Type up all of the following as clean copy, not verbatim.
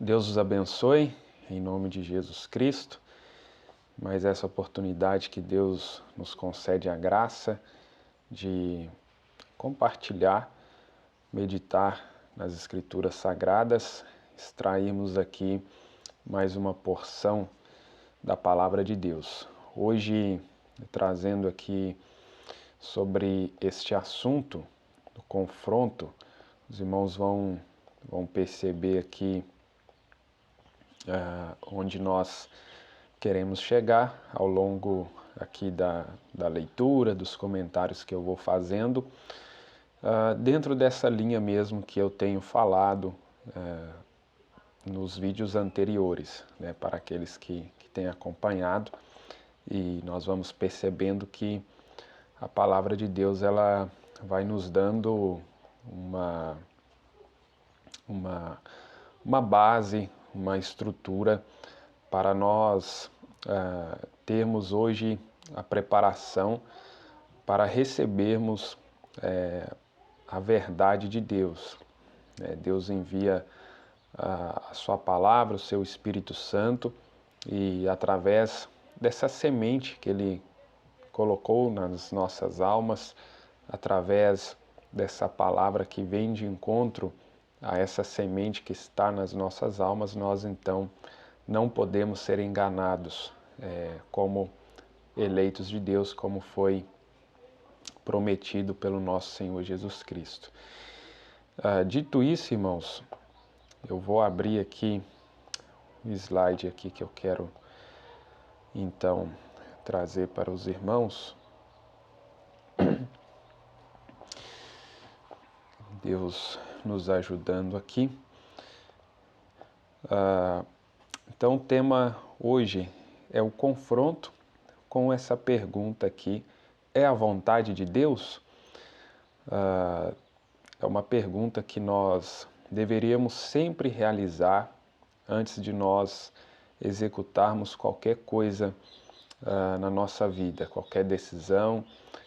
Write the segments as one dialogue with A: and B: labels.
A: Deus os abençoe, em nome de Jesus Cristo, mas essa oportunidade que Deus nos concede a graça de compartilhar, meditar nas Escrituras Sagradas, extrairmos aqui mais uma porção da Palavra de Deus. Hoje, trazendo aqui sobre este assunto do confronto, os irmãos vão perceber aqui onde nós queremos chegar ao longo aqui da leitura, dos comentários que eu vou fazendo, dentro dessa linha mesmo que eu tenho falado nos vídeos anteriores, né, para aqueles que têm acompanhado, e nós vamos percebendo que a palavra de Deus ela vai nos dando uma base, uma estrutura para nós termos hoje a preparação para recebermos a verdade de Deus. Deus envia a sua palavra, o seu Espírito Santo, e através dessa semente que Ele colocou nas nossas almas, através dessa palavra que vem de encontro a essa semente que está nas nossas almas, nós então não podemos ser enganados como eleitos de Deus, como foi prometido pelo nosso Senhor Jesus Cristo. Dito isso, irmãos, eu vou abrir aqui um slide aqui que eu quero então trazer para os irmãos. Deus nos ajudando aqui. Então o tema hoje é o confronto com essa pergunta aqui: é a vontade de Deus? É uma pergunta que nós deveríamos sempre realizar antes de nós executarmos qualquer coisa na nossa vida, qualquer decisão,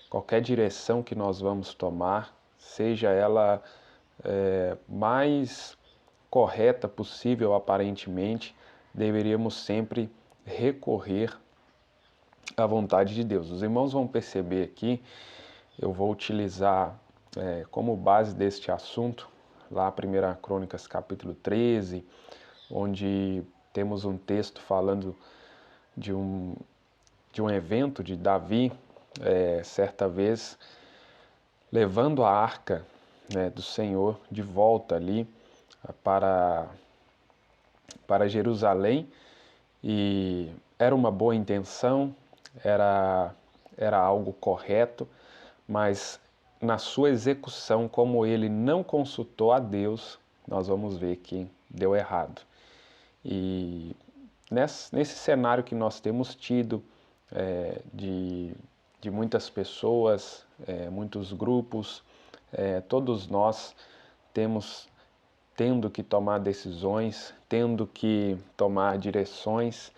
A: qualquer direção que nós vamos tomar, seja ela mais correta possível aparentemente, deveríamos sempre recorrer à vontade de Deus. Os irmãos vão perceber aqui, eu vou utilizar como base deste assunto, lá 1 Crônicas capítulo 13, onde temos um texto falando de um evento de Davi, certa vez, levando a arca do Senhor de volta ali para Jerusalém, e era uma boa intenção, era algo correto, mas na sua execução, como ele não consultou a Deus, nós vamos ver que deu errado. E nesse cenário que nós temos tido de muitas pessoas, muitos grupos, todos nós tendo que tomar decisões, tendo que tomar direções,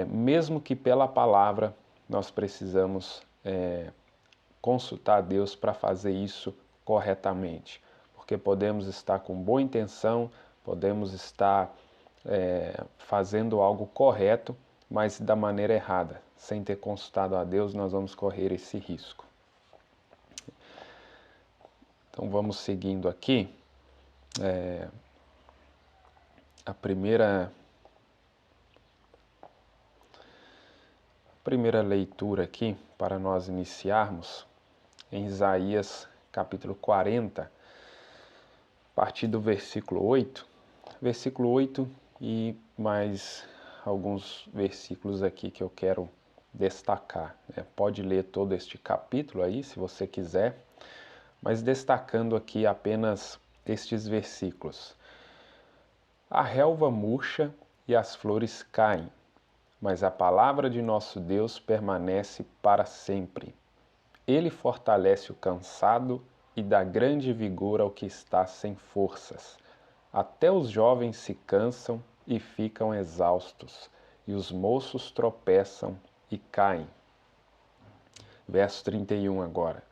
A: mesmo que pela palavra nós precisamos consultar a Deus para fazer isso corretamente, porque podemos estar com boa intenção, podemos estar fazendo algo correto, mas da maneira errada, sem ter consultado a Deus, nós vamos correr esse risco. Então vamos seguindo aqui. A primeira leitura aqui, para nós iniciarmos, em Isaías capítulo 40, a partir do versículo 8, e mais alguns versículos aqui que eu quero destacar. Pode ler todo este capítulo aí, se você quiser, mas destacando aqui apenas estes versículos. A relva murcha e as flores caem, mas a palavra de nosso Deus permanece para sempre. Ele fortalece o cansado e dá grande vigor ao que está sem forças. Até os jovens se cansam e ficam exaustos, e os moços tropeçam e caem. Verso 31 agora.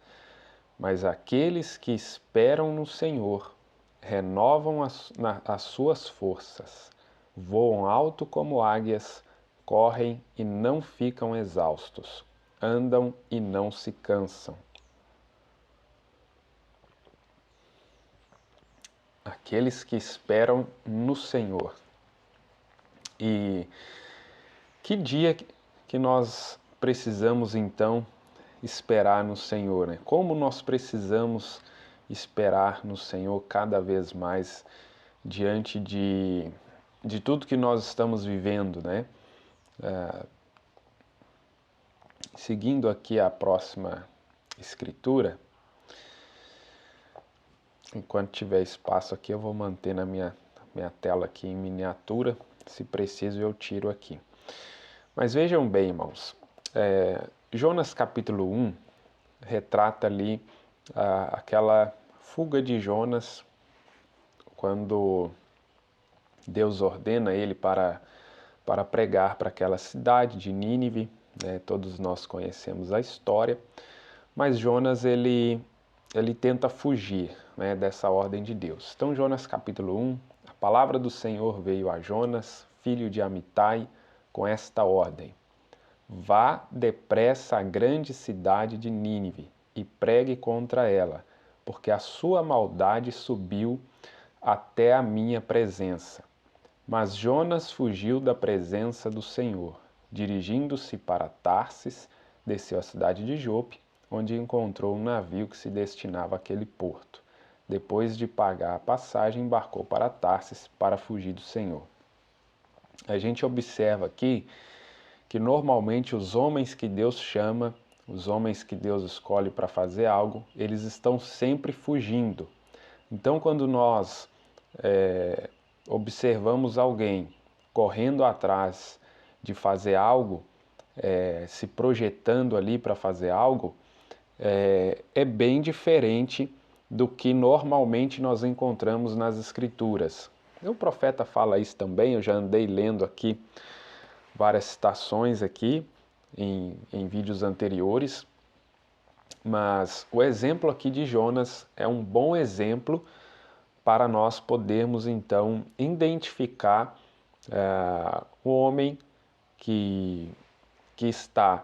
A: Mas aqueles que esperam no Senhor renovam as suas forças. voam alto como águias, correm e não ficam exaustos, andam e não se cansam. Aqueles que esperam no Senhor. E que dia que nós precisamos então esperar no Senhor, né? Como nós precisamos esperar no Senhor cada vez mais diante de tudo que nós estamos vivendo, né? Seguindo aqui a próxima escritura, enquanto tiver espaço aqui eu vou manter na minha tela aqui em miniatura, se preciso eu tiro aqui. Mas vejam bem, irmãos, Jonas capítulo 1 retrata ali aquela fuga de Jonas quando Deus ordena ele para pregar para aquela cidade de Nínive, né? Todos nós conhecemos a história, mas Jonas ele tenta fugir, né, dessa ordem de Deus. Então Jonas capítulo 1, a palavra do Senhor veio a Jonas, filho de Amitai, com esta ordem: vá depressa à grande cidade de Nínive e pregue contra ela, porque a sua maldade subiu até a minha presença. Mas Jonas fugiu da presença do Senhor. Dirigindo-se para Tarsis, desceu à cidade de Jope, onde encontrou um navio que se destinava àquele porto. Depois de pagar a passagem, embarcou para Tarsis para fugir do Senhor. A gente observa aqui que normalmente os homens que Deus chama, os homens que Deus escolhe para fazer algo, eles estão sempre fugindo. Então, quando nós observamos alguém correndo atrás de fazer algo, se projetando ali para fazer algo, é bem diferente do que normalmente nós encontramos nas Escrituras. O profeta fala isso também, eu já andei lendo aqui várias citações aqui em vídeos anteriores, mas o exemplo aqui de Jonas é um bom exemplo para nós podermos então identificar o homem que está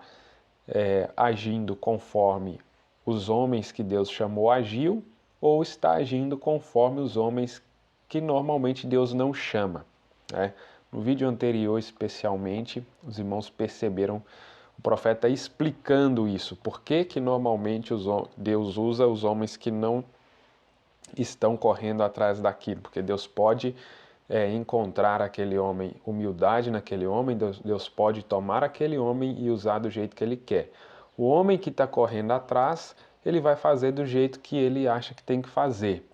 A: agindo conforme os homens que Deus chamou agiu, ou está agindo conforme os homens que normalmente Deus não chama, né? No vídeo anterior, especialmente, os irmãos perceberam o profeta explicando isso. Por que que normalmente Deus usa os homens que não estão correndo atrás daquilo? Porque Deus pode encontrar aquele homem, humildade naquele homem, Deus pode tomar aquele homem e usar do jeito que Ele quer. O homem que está correndo atrás, ele vai fazer do jeito que ele acha que tem que fazer.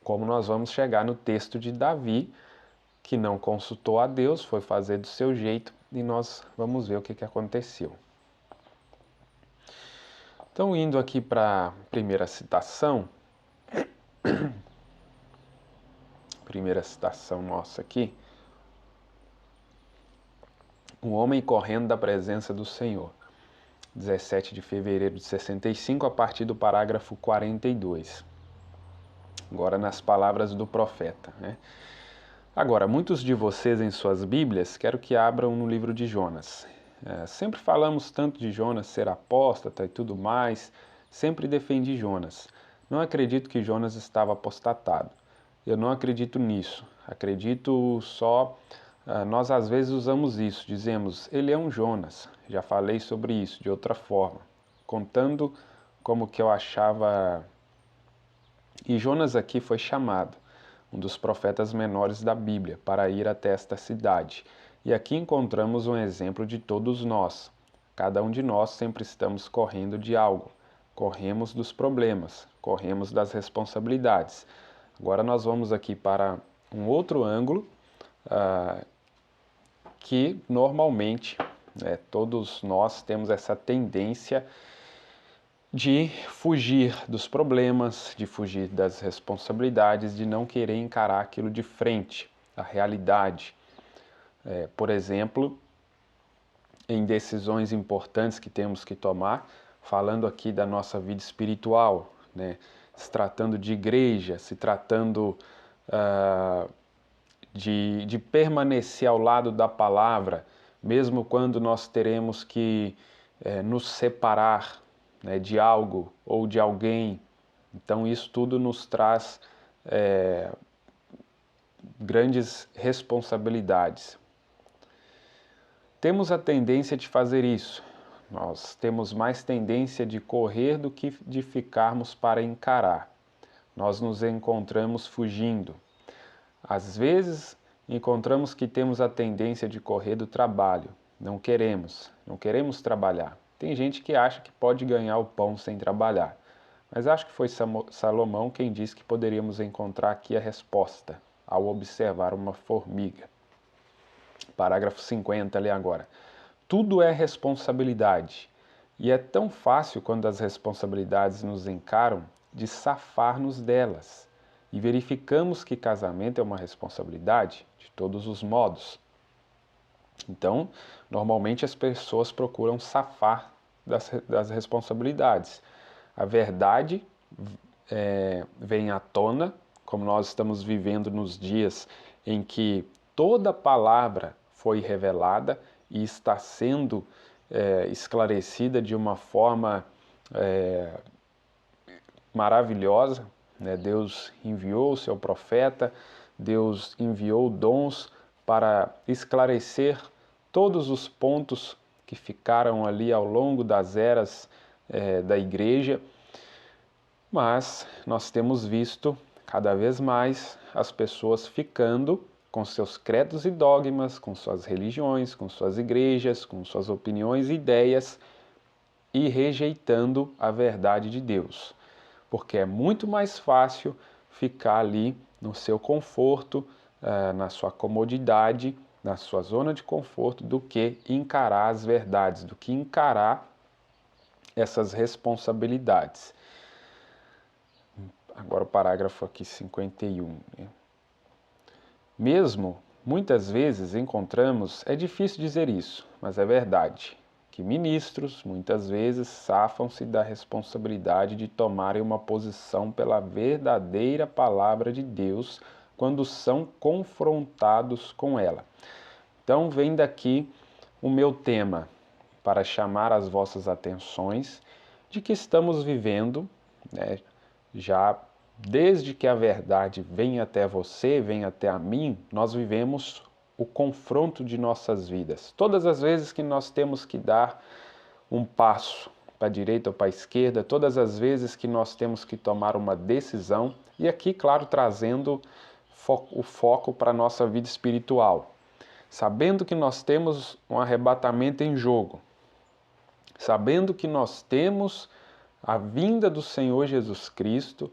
A: Como nós vamos chegar no texto de Davi, que não consultou a Deus, foi fazer do seu jeito, e nós vamos ver o que aconteceu. Então, indo aqui para a primeira citação nossa aqui, um homem correndo da presença do Senhor, 17 de fevereiro de 65, a partir do parágrafo 42. Agora nas palavras do profeta, né? Agora, muitos de vocês em suas Bíblias, quero que abram no livro de Jonas. Sempre falamos tanto de Jonas ser apóstata e tudo mais, sempre defendi Jonas. Não acredito que Jonas estava apostatado. Eu não acredito nisso. Acredito só... nós às vezes usamos isso, dizemos, ele é um Jonas. Já falei sobre isso de outra forma, contando como que eu achava... E Jonas aqui foi chamado, um dos profetas menores da Bíblia, para ir até esta cidade. E aqui encontramos um exemplo de todos nós. Cada um de nós sempre estamos correndo de algo. Corremos dos problemas, corremos das responsabilidades. Agora nós vamos aqui para um outro ângulo, que normalmente todos nós temos essa tendência de fugir dos problemas, de fugir das responsabilidades, de não querer encarar aquilo de frente, a realidade. Por exemplo, em decisões importantes que temos que tomar, falando aqui da nossa vida espiritual, né? Se tratando de igreja, se tratando de permanecer ao lado da palavra, mesmo quando nós teremos que nos separar, né, de algo ou de alguém. Então isso tudo nos traz grandes responsabilidades. Temos a tendência de fazer isso. Nós temos mais tendência de correr do que de ficarmos para encarar. Nós nos encontramos fugindo. Às vezes, encontramos que temos a tendência de correr do trabalho. Não queremos trabalhar. Tem gente que acha que pode ganhar o pão sem trabalhar. Mas acho que foi Salomão quem disse que poderíamos encontrar aqui a resposta ao observar uma formiga. Parágrafo 50, ali agora. Tudo é responsabilidade. E é tão fácil quando as responsabilidades nos encaram de safar-nos delas. E verificamos que casamento é uma responsabilidade de todos os modos. Então, normalmente as pessoas procuram safar das responsabilidades. A verdade vem à tona, como nós estamos vivendo nos dias em que toda palavra foi revelada e está sendo esclarecida de uma forma maravilhosa, né? Deus enviou o seu profeta, Deus enviou dons para esclarecer todos os pontos que ficaram ali ao longo das eras da igreja, mas nós temos visto cada vez mais as pessoas ficando com seus credos e dogmas, com suas religiões, com suas igrejas, com suas opiniões e ideias e rejeitando a verdade de Deus. Porque é muito mais fácil ficar ali no seu conforto, na sua comodidade, na sua zona de conforto, do que encarar as verdades, do que encarar essas responsabilidades. Agora o parágrafo aqui 51. Né? Mesmo, muitas vezes encontramos, é difícil dizer isso, mas é verdade, que ministros, muitas vezes, safam-se da responsabilidade de tomarem uma posição pela verdadeira palavra de Deus quando são confrontados com ela. Então, vem daqui o meu tema para chamar as vossas atenções de que estamos vivendo, né, já desde que a verdade vem até você, vem até a mim, nós vivemos o confronto de nossas vidas. Todas as vezes que nós temos que dar um passo para a direita ou para a esquerda, todas as vezes que nós temos que tomar uma decisão, e aqui, claro, trazendo o foco para a nossa vida espiritual. Sabendo que nós temos um arrebatamento em jogo, sabendo que nós temos a vinda do Senhor Jesus Cristo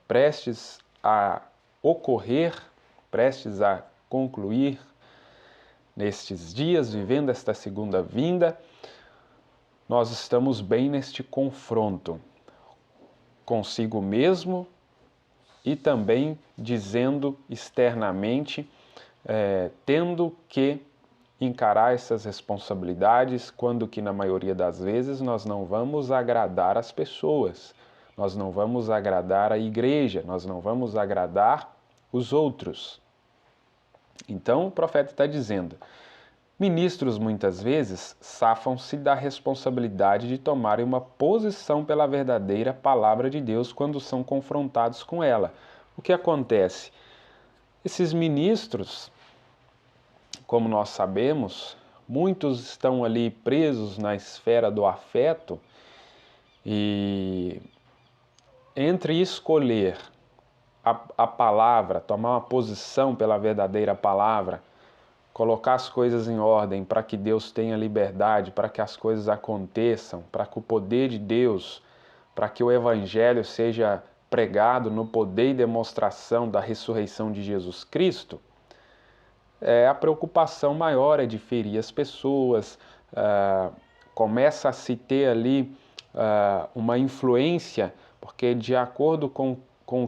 A: prestes a ocorrer, prestes a concluir nestes dias, vivendo esta segunda vinda, nós estamos bem neste confronto consigo mesmo e também dizendo externamente, tendo que encarar essas responsabilidades, quando que na maioria das vezes nós não vamos agradar as pessoas, nós não vamos agradar a igreja, nós não vamos agradar os outros. Então o profeta está dizendo, ministros muitas vezes safam-se da responsabilidade de tomarem uma posição pela verdadeira palavra de Deus quando são confrontados com ela. O que acontece? Esses ministros, como nós sabemos, muitos estão ali presos na esfera do afeto e entre escolher a palavra, tomar uma posição pela verdadeira palavra, colocar as coisas em ordem para que Deus tenha liberdade, para que as coisas aconteçam, para que o poder de Deus, para que o Evangelho seja pregado no poder e demonstração da ressurreição de Jesus Cristo, a preocupação maior é de ferir as pessoas, começa a se ter ali uma influência, porque de acordo com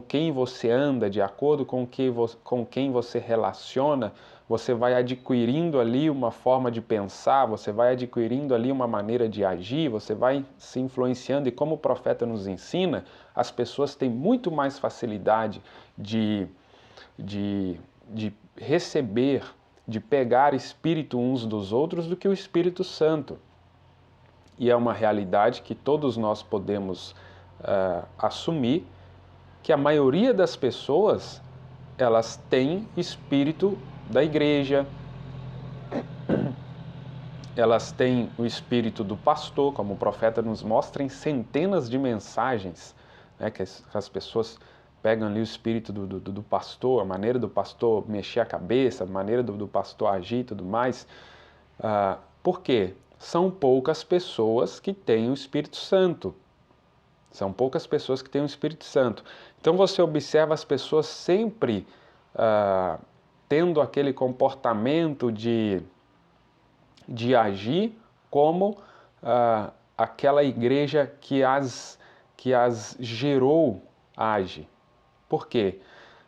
A: quem você anda, de acordo com quem você relaciona, você vai adquirindo ali uma forma de pensar, você vai adquirindo ali uma maneira de agir, você vai se influenciando, e como o profeta nos ensina, as pessoas têm muito mais facilidade de de receber, de pegar espírito uns dos outros do que o Espírito Santo. E é uma realidade que todos nós podemos assumir, que a maioria das pessoas, elas têm espírito da igreja, elas têm o espírito do pastor, como o profeta nos mostra em centenas de mensagens, né, que as pessoas pegam ali o espírito do pastor, a maneira do pastor mexer a cabeça, a maneira do pastor agir e tudo mais. Por quê? São poucas pessoas que têm o Espírito Santo. São poucas pessoas que têm o Espírito Santo. Então você observa as pessoas sempre tendo aquele comportamento de agir como aquela igreja que as gerou age. Por quê?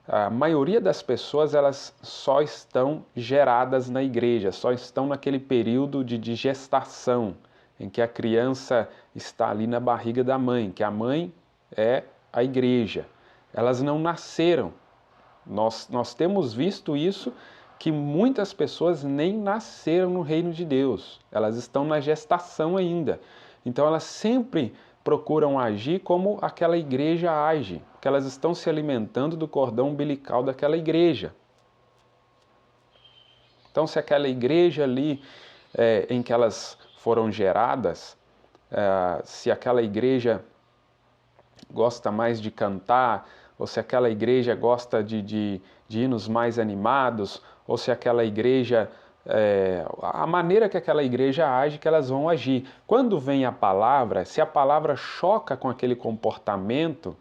A: A maioria das pessoas, elas só estão geradas na igreja, só estão naquele período de gestação, em que a criança está ali na barriga da mãe, que a mãe é a igreja. Elas não nasceram. Nós temos visto isso, que muitas pessoas nem nasceram no reino de Deus. Elas estão na gestação ainda. Então elas sempre procuram agir como aquela igreja age, porque elas estão se alimentando do cordão umbilical daquela igreja. Então, se aquela igreja ali em que elas foram geradas, se aquela igreja gosta mais de cantar, ou se aquela igreja gosta de hinos mais animados, ou se aquela igreja, a maneira que aquela igreja age, que elas vão agir. Quando vem a palavra, se a palavra choca com aquele comportamento,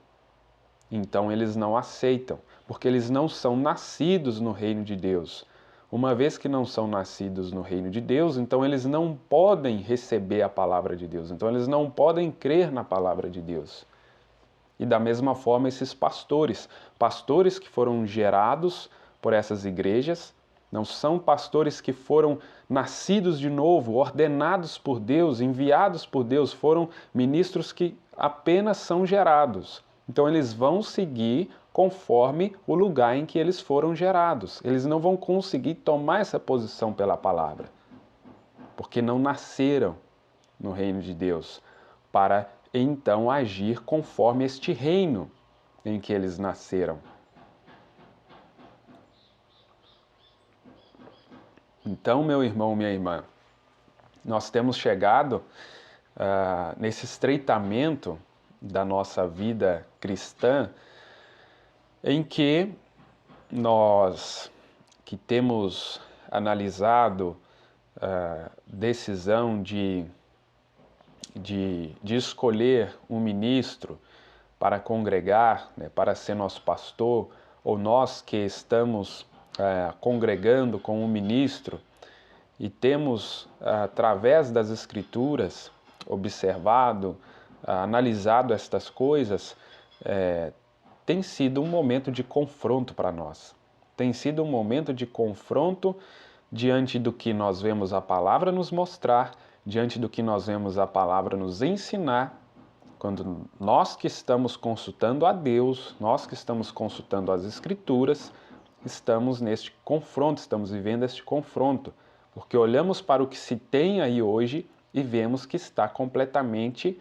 A: então eles não aceitam, porque eles não são nascidos no reino de Deus. Uma vez que não são nascidos no reino de Deus, então eles não podem receber a palavra de Deus, então eles não podem crer na palavra de Deus. E da mesma forma esses pastores que foram gerados por essas igrejas, não são pastores que foram nascidos de novo, ordenados por Deus, enviados por Deus, foram ministros que apenas são gerados. Então eles vão seguir conforme o lugar em que eles foram gerados. Eles não vão conseguir tomar essa posição pela palavra, porque não nasceram no reino de Deus para então agir conforme este reino em que eles nasceram. Então, meu irmão, minha irmã, nós temos chegado nesse estreitamento da nossa vida cristã, em que nós que temos analisado a decisão de escolher um ministro para congregar, né, para ser nosso pastor, ou nós que estamos congregando com um ministro e temos, através das Escrituras, observado, analisado estas coisas, tem sido um momento de confronto para nós. Tem sido um momento de confronto diante do que nós vemos a palavra nos mostrar, diante do que nós vemos a palavra nos ensinar, quando nós que estamos consultando a Deus, nós que estamos consultando as Escrituras, estamos neste confronto, estamos vivendo este confronto, porque olhamos para o que se tem aí hoje e vemos que está completamente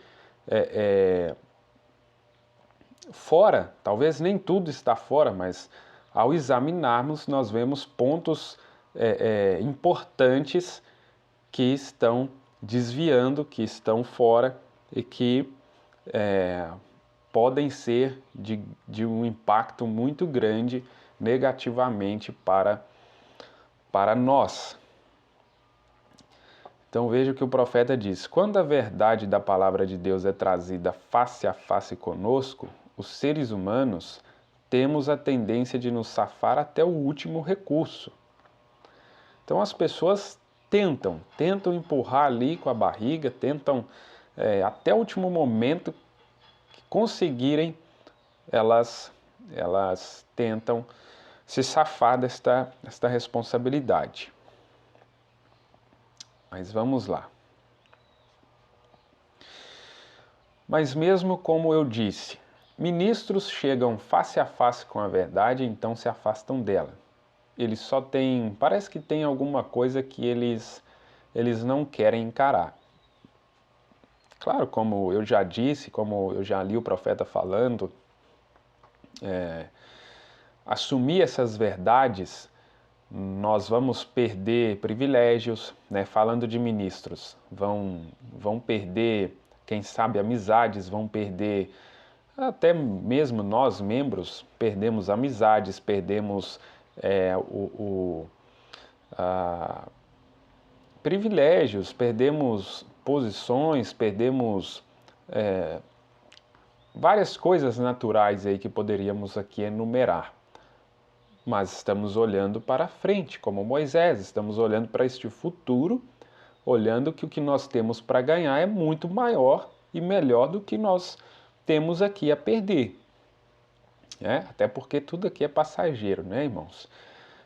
A: fora. Talvez nem tudo está fora, mas ao examinarmos nós vemos pontos importantes que estão desviando, que estão fora e que podem ser de um impacto muito grande negativamente para nós. Então veja o que o profeta diz: quando a verdade da palavra de Deus é trazida face a face conosco, os seres humanos temos a tendência de nos safar até o último recurso. Então as pessoas tentam empurrar ali com a barriga, tentam até o último momento que conseguirem, elas tentam se safar desta responsabilidade. Mas vamos lá. Mas mesmo como eu disse, ministros chegam face a face com a verdade e então se afastam dela. eles só têm, parece que tem alguma coisa que eles não querem encarar. Claro, como eu já disse, como eu já li o profeta falando, assumir essas verdades, nós vamos perder privilégios, né? Falando de ministros, vão perder, quem sabe, amizades, vão perder, até mesmo nós, membros, perdemos amizades, perdemos privilégios, perdemos posições, perdemos várias coisas naturais aí que poderíamos aqui enumerar. Mas estamos olhando para frente, como Moisés, estamos olhando para este futuro, olhando que o que nós temos para ganhar é muito maior e melhor do que nós temos aqui a perder. Até porque tudo aqui é passageiro, né, irmãos?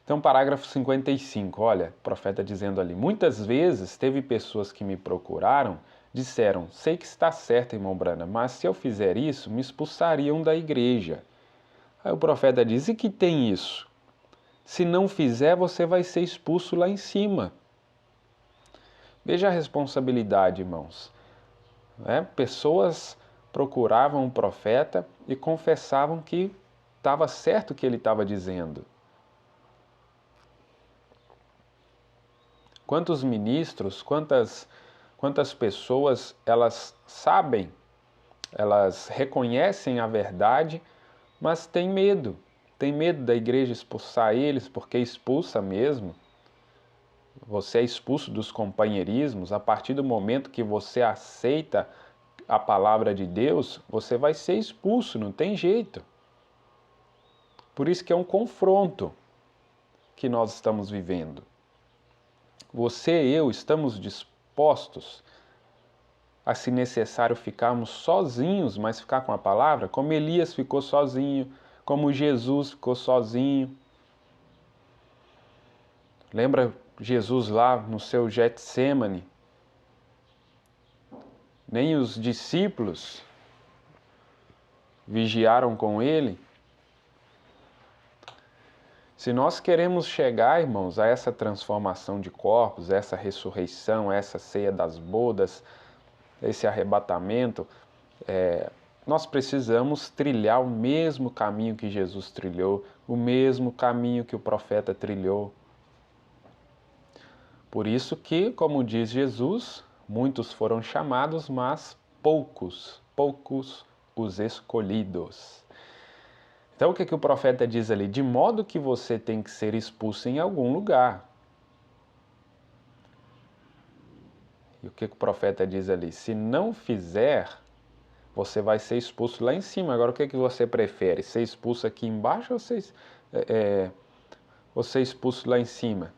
A: Então, parágrafo 55, olha, o profeta dizendo ali: muitas vezes teve pessoas que me procuraram, disseram, sei que está certo, irmão Brana, mas se eu fizer isso, me expulsariam da igreja. Aí o profeta diz: e que tem isso? Se não fizer, você vai ser expulso lá em cima. Veja a responsabilidade, irmãos. Pessoas procuravam o profeta e confessavam que estava certo o que ele estava dizendo. Quantos ministros, quantas pessoas, elas sabem, elas reconhecem a verdade, mas têm medo. Tem medo da igreja expulsar eles, porque expulsa mesmo. Você é expulso dos companheirismos. A partir do momento que você aceita a palavra de Deus, você vai ser expulso, não tem jeito. Por isso que é um confronto que nós estamos vivendo. Você e eu estamos dispostos a, se necessário, ficarmos sozinhos, mas ficar com a palavra, como Elias ficou sozinho, como Jesus ficou sozinho. Lembra Jesus lá no seu Getsêmani? Nem os discípulos vigiaram com ele. Se nós queremos chegar, irmãos, a essa transformação de corpos, essa ressurreição, essa ceia das bodas, esse arrebatamento, nós precisamos trilhar o mesmo caminho que Jesus trilhou, o mesmo caminho que o profeta trilhou. Por isso que, como diz Jesus, muitos foram chamados, mas poucos os escolhidos. Então o que o profeta diz ali? De modo que você tem que ser expulso em algum lugar. E o que o profeta diz ali? Se não fizer, você vai ser expulso lá em cima. Agora o que você prefere? Ser expulso aqui embaixo ou ser expulso lá em cima?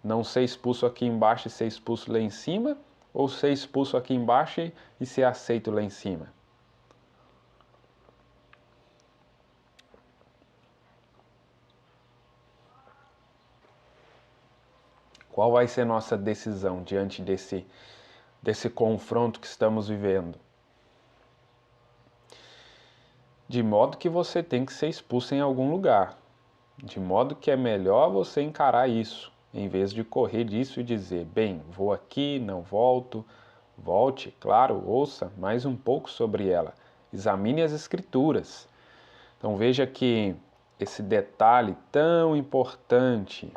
A: Não ser expulso aqui embaixo e ser expulso lá em cima? Ou ser expulso aqui embaixo e ser aceito lá em cima? Qual vai ser nossa decisão diante desse confronto que estamos vivendo? De modo que você tem que ser expulso em algum lugar. De modo que é melhor você encarar isso, em vez de correr disso e dizer, bem, vou aqui, não volto. Volte, claro, ouça mais um pouco sobre ela. Examine as Escrituras. Então veja que esse detalhe tão importante.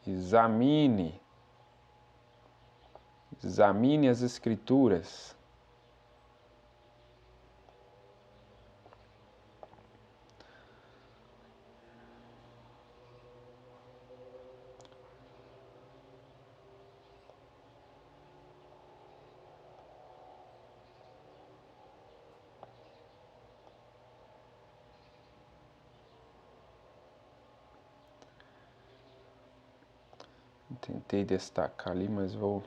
A: Examine as Escrituras. Tentei destacar ali, mas vou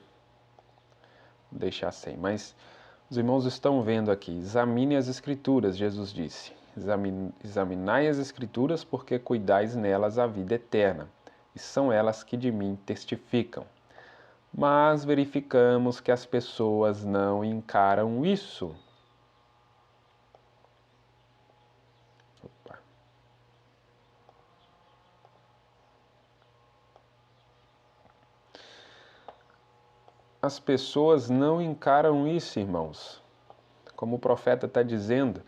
A: deixar sem. Mas os irmãos estão vendo aqui. Examine as Escrituras, Jesus disse. Examinai as Escrituras, porque cuidais nelas a vida eterna, e são elas que de mim testificam. Mas verificamos que as pessoas não encaram isso. as pessoas não encaram isso, irmãos? Como o profeta está dizendo,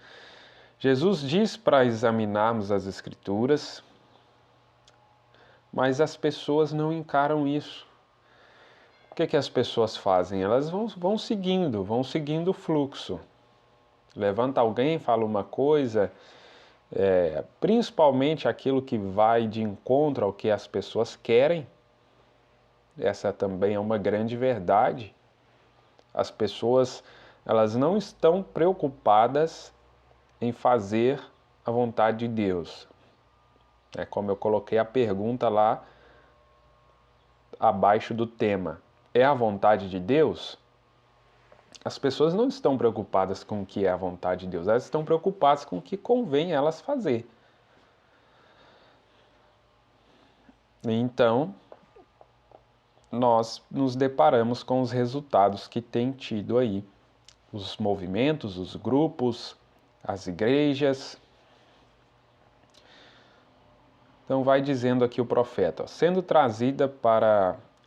A: Jesus diz para examinarmos as Escrituras, mas as pessoas não encaram isso. O que as pessoas fazem? Elas vão seguindo o fluxo. Levanta alguém, fala uma coisa, principalmente aquilo que vai de encontro ao que as pessoas querem. Essa também é uma grande verdade. As pessoas, elas não estão preocupadas em fazer a vontade de Deus. É como eu coloquei a pergunta lá abaixo do tema. É a vontade de Deus? As pessoas não estão preocupadas com o que é a vontade de Deus, elas estão preocupadas com o que convém elas fazer. Então, nós nos deparamos com os resultados que tem tido aí. Os movimentos, os grupos, as igrejas. Então vai dizendo aqui o profeta, sendo trazida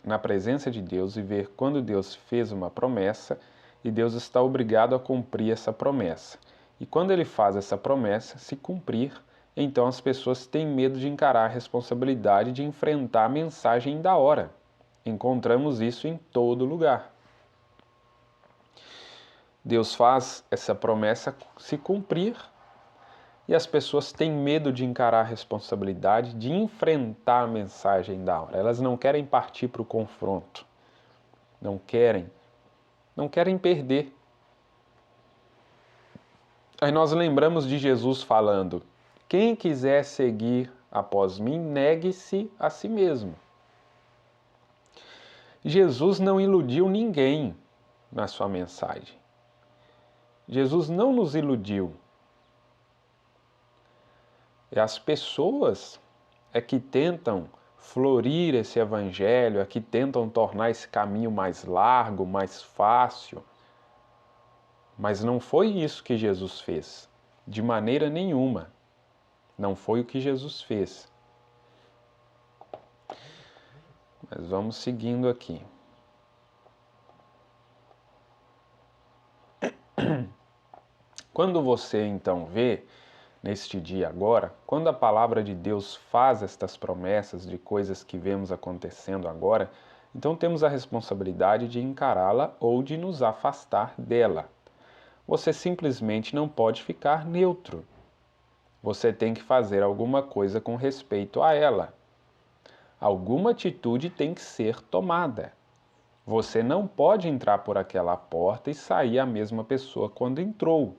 A: na presença de Deus e ver quando Deus fez uma promessa e Deus está obrigado a cumprir essa promessa. E quando ele faz essa promessa se cumprir, então as pessoas têm medo de encarar a responsabilidade de enfrentar a mensagem da hora. Encontramos isso em todo lugar. Deus faz essa promessa se cumprir e as pessoas têm medo de encarar a responsabilidade de enfrentar a mensagem da hora. Elas não querem partir para o confronto. Não querem perder. Aí nós lembramos de Jesus falando: quem quiser seguir após mim, negue-se a si mesmo. Jesus não iludiu ninguém na sua mensagem. Jesus não nos iludiu. E as pessoas que tentam florir esse evangelho, que tentam tornar esse caminho mais largo, mais fácil. Mas não foi isso que Jesus fez. De maneira nenhuma. Não foi o que Jesus fez. Mas vamos seguindo aqui. Quando você então vê, neste dia agora, quando a palavra de Deus faz estas promessas de coisas que vemos acontecendo agora, então temos a responsabilidade de encará-la ou de nos afastar dela. Você simplesmente não pode ficar neutro. Você tem que fazer alguma coisa com respeito a ela. Alguma atitude tem que ser tomada. Você não pode entrar por aquela porta e sair a mesma pessoa quando entrou.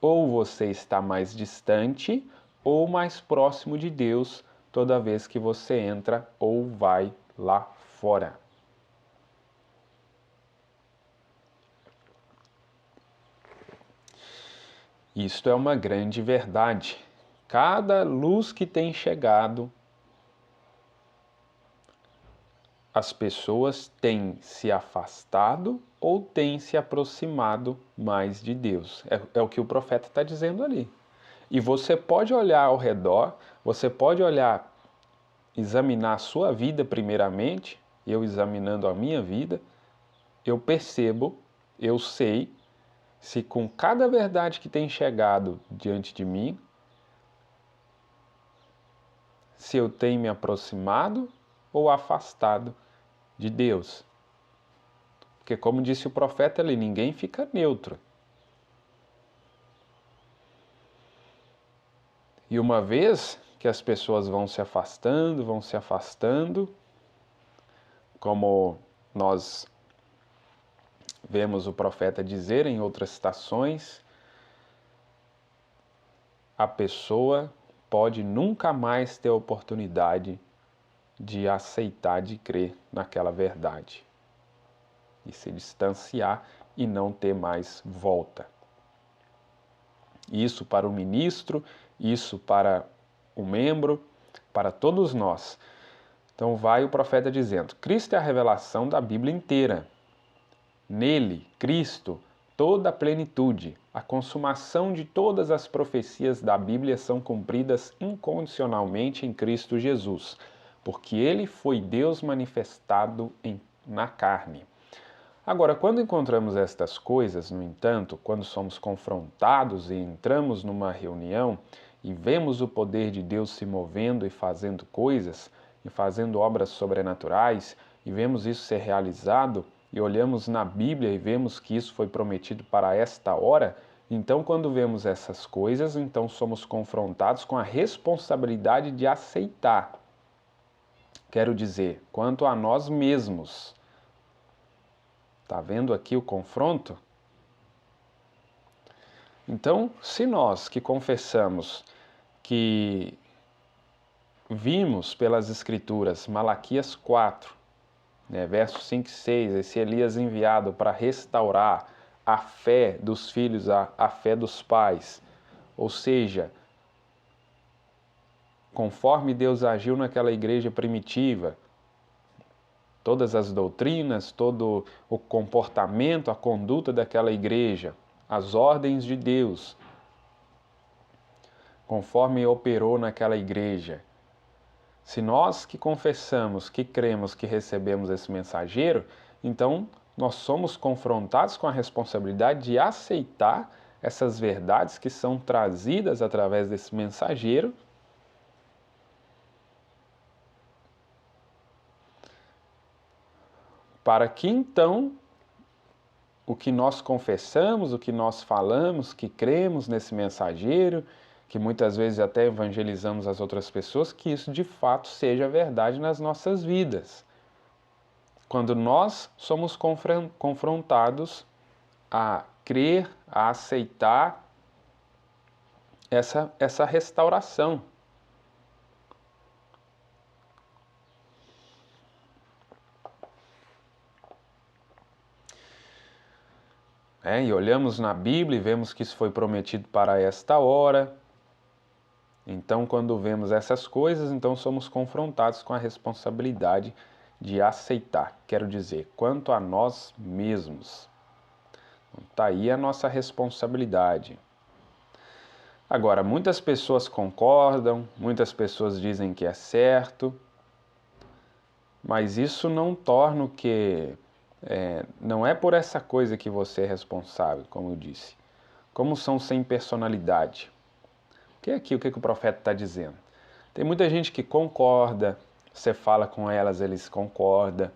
A: Ou você está mais distante ou mais próximo de Deus toda vez que você entra ou vai lá fora. Isto é uma grande verdade. Cada luz que tem chegado, as pessoas têm se afastado ou têm se aproximado mais de Deus. É o que o profeta está dizendo ali. E você pode olhar ao redor, você pode olhar, examinar a sua vida primeiramente, eu examinando a minha vida, eu percebo, eu sei, se com cada verdade que tem chegado diante de mim, se eu tenho me aproximado ou afastado de Deus. Porque como disse o profeta ali, ninguém fica neutro. E uma vez que as pessoas vão se afastando, como nós vemos o profeta dizer em outras citações, a pessoa pode nunca mais ter a oportunidade de aceitar, de crer naquela verdade. E se distanciar e não ter mais volta. Isso para o ministro, isso para o membro, para todos nós. Então vai o profeta dizendo, Cristo é a revelação da Bíblia inteira. Nele, Cristo, toda a plenitude, a consumação de todas as profecias da Bíblia são cumpridas incondicionalmente em Cristo Jesus, porque ele foi Deus manifestado na carne. Agora, quando encontramos estas coisas, no entanto, quando somos confrontados e entramos numa reunião e vemos o poder de Deus se movendo e fazendo coisas, e fazendo obras sobrenaturais, e vemos isso ser realizado, e olhamos na Bíblia e vemos que isso foi prometido para esta hora, então quando vemos essas coisas, então somos confrontados com a responsabilidade de aceitar. Quero dizer, quanto a nós mesmos. Está vendo aqui o confronto? Então, se nós que confessamos que vimos pelas Escrituras, Malaquias 4, versos 5 e 6, esse Elias enviado para restaurar a fé dos filhos, a fé dos pais, ou seja, conforme Deus agiu naquela igreja primitiva, todas as doutrinas, todo o comportamento, a conduta daquela igreja, as ordens de Deus, conforme operou naquela igreja. Se nós que confessamos, que cremos, que recebemos esse mensageiro, então nós somos confrontados com a responsabilidade de aceitar essas verdades que são trazidas através desse mensageiro, para que então o que nós confessamos, o que nós falamos, que cremos nesse mensageiro, que muitas vezes até evangelizamos as outras pessoas, que isso de fato seja verdade nas nossas vidas. Quando nós somos confrontados a crer, a aceitar essa restauração. E olhamos na Bíblia e vemos que isso foi prometido para esta hora. Então, quando vemos essas coisas, então somos confrontados com a responsabilidade de aceitar. Quero dizer, quanto a nós mesmos. Está aí a nossa responsabilidade. Agora, muitas pessoas concordam, muitas pessoas dizem que é certo, mas isso não torna o que... não é por essa coisa que você é responsável, como eu disse. Como são sem personalidade. Porque aqui o que o profeta está dizendo? Tem muita gente que concorda, você fala com elas, eles concordam.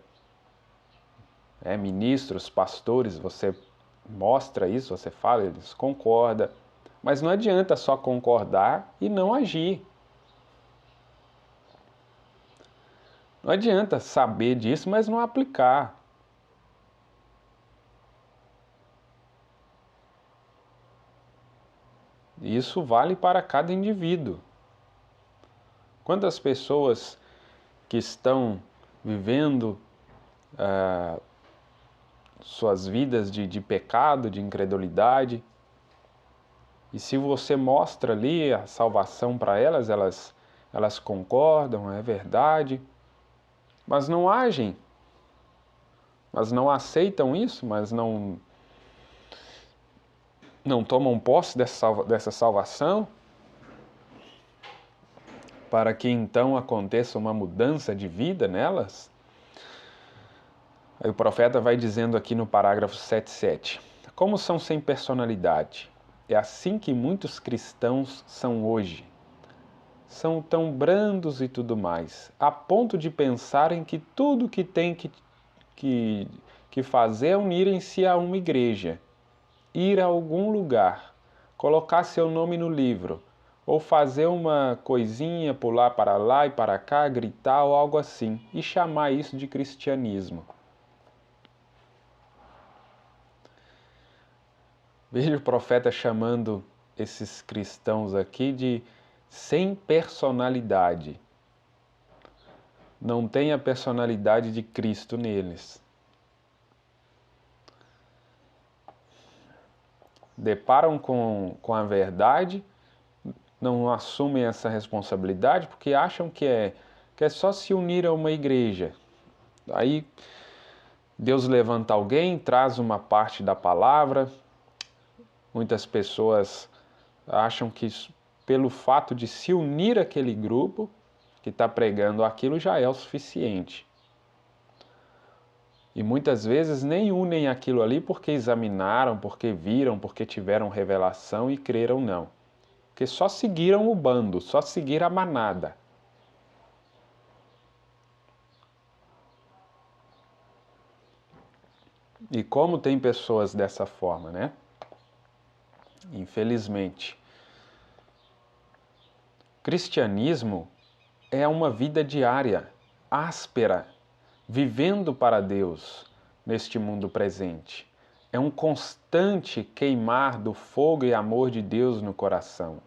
A: Ministros, pastores, você mostra isso, você fala, eles concordam. Mas não adianta só concordar e não agir. Não adianta saber disso, mas não aplicar. Isso vale para cada indivíduo. Quantas pessoas que estão vivendo suas vidas de pecado, de incredulidade, e se você mostra ali a salvação para elas, elas concordam, é verdade, mas não agem, mas não aceitam isso, mas não tomam posse dessa salvação, para que então aconteça uma mudança de vida nelas. Aí o profeta vai dizendo aqui no parágrafo 7:7, como são sem personalidade? É assim que muitos cristãos são hoje. São tão brandos e tudo mais, a ponto de pensarem que tudo que tem que fazer é unirem-se a uma igreja, ir a algum lugar, colocar seu nome no livro, ou fazer uma coisinha, pular para lá e para cá, gritar ou algo assim, e chamar isso de cristianismo. Veja o profeta chamando esses cristãos aqui de sem personalidade. Não tem a personalidade de Cristo neles. Deparam com a verdade, não assumem essa responsabilidade porque acham que é só se unir a uma igreja. Aí Deus levanta alguém, traz uma parte da palavra. Muitas pessoas acham que pelo fato de se unir àquele grupo que está pregando aquilo já é o suficiente. E muitas vezes nem unem aquilo ali porque examinaram, porque viram, porque tiveram revelação e creram, não. Porque só seguiram o bando, só seguiram a manada. E como tem pessoas dessa forma, né? Infelizmente. Cristianismo é uma vida diária, áspera, vivendo para Deus neste mundo presente. É um constante queimar do fogo e amor de Deus no coração,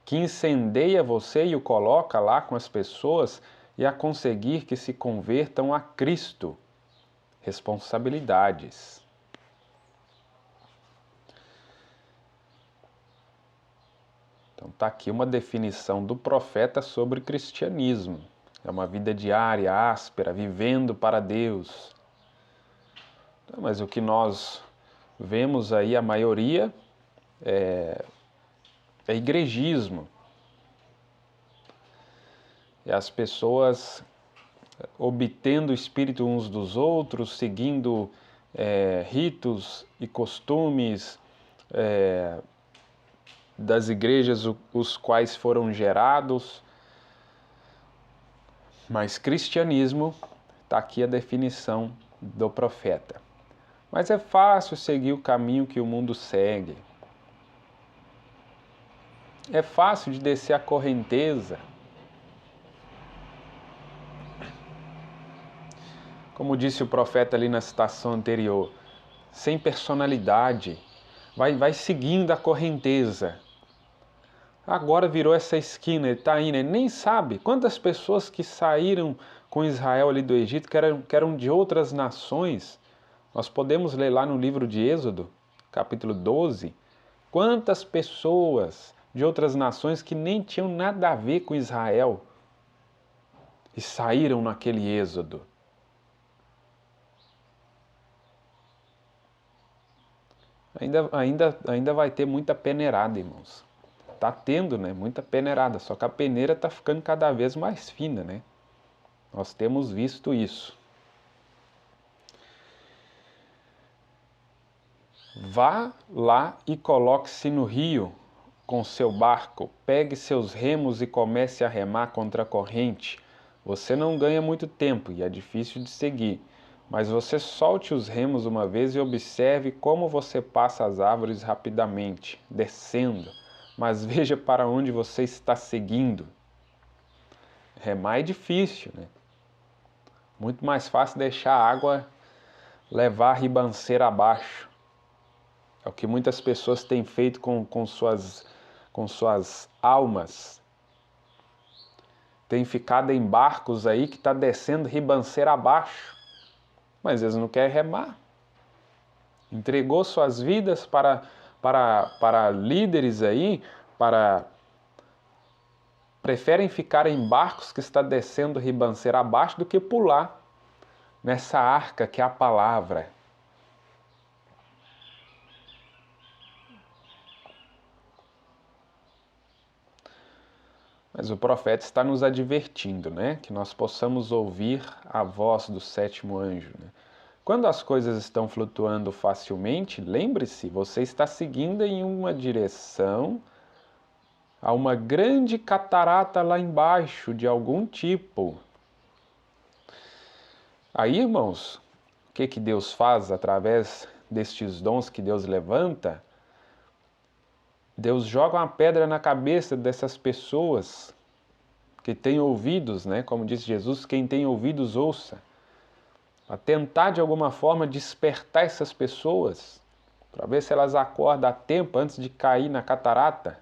A: que incendeia você e o coloca lá com as pessoas e a conseguir que se convertam a Cristo. Responsabilidades. Então está aqui uma definição do profeta sobre cristianismo. É uma vida diária, áspera, vivendo para Deus. Mas o que nós vemos aí, a maioria, é igrejismo. É as pessoas obtendo o espírito uns dos outros, seguindo ritos e costumes das igrejas os quais foram gerados. Mas cristianismo, está aqui a definição do profeta. Mas é fácil seguir o caminho que o mundo segue. É fácil de descer a correnteza. Como disse o profeta ali na citação anterior, sem personalidade, vai seguindo a correnteza. Agora virou essa esquina, ele está indo, ele nem sabe quantas pessoas que saíram com Israel ali do Egito, que eram de outras nações. Nós podemos ler lá no livro de Êxodo, capítulo 12, quantas pessoas de outras nações que nem tinham nada a ver com Israel e saíram naquele Êxodo. Ainda vai ter muita peneirada, irmãos. Tá tendo, né, muita peneirada, só que a peneira está ficando cada vez mais fina, né? Nós temos visto isso. Vá lá e coloque-se no rio com seu barco, pegue seus remos e comece a remar contra a corrente. Você não ganha muito tempo e é difícil de seguir, mas você solte os remos uma vez e observe como você passa as árvores rapidamente, descendo, mas veja para onde você está seguindo. Remar é difícil, né? Muito mais fácil deixar a água levar a ribanceira abaixo. É o que muitas pessoas têm feito com suas almas. Tem ficado em barcos aí que está descendo ribanceira abaixo, mas eles não querem remar. Entregou suas vidas para líderes aí, preferem ficar em barcos que está descendo ribanceira abaixo do que pular nessa arca que é a palavra. Mas o profeta está nos advertindo, né? Que nós possamos ouvir a voz do sétimo anjo, né? Quando as coisas estão flutuando facilmente, lembre-se, você está seguindo em uma direção a uma grande catarata lá embaixo, de algum tipo. Aí, irmãos, o que Deus faz através destes dons que Deus levanta? Deus joga uma pedra na cabeça dessas pessoas que têm ouvidos, né? Como disse Jesus, quem tem ouvidos ouça. A tentar de alguma forma despertar essas pessoas, para ver se elas acordam a tempo antes de cair na catarata.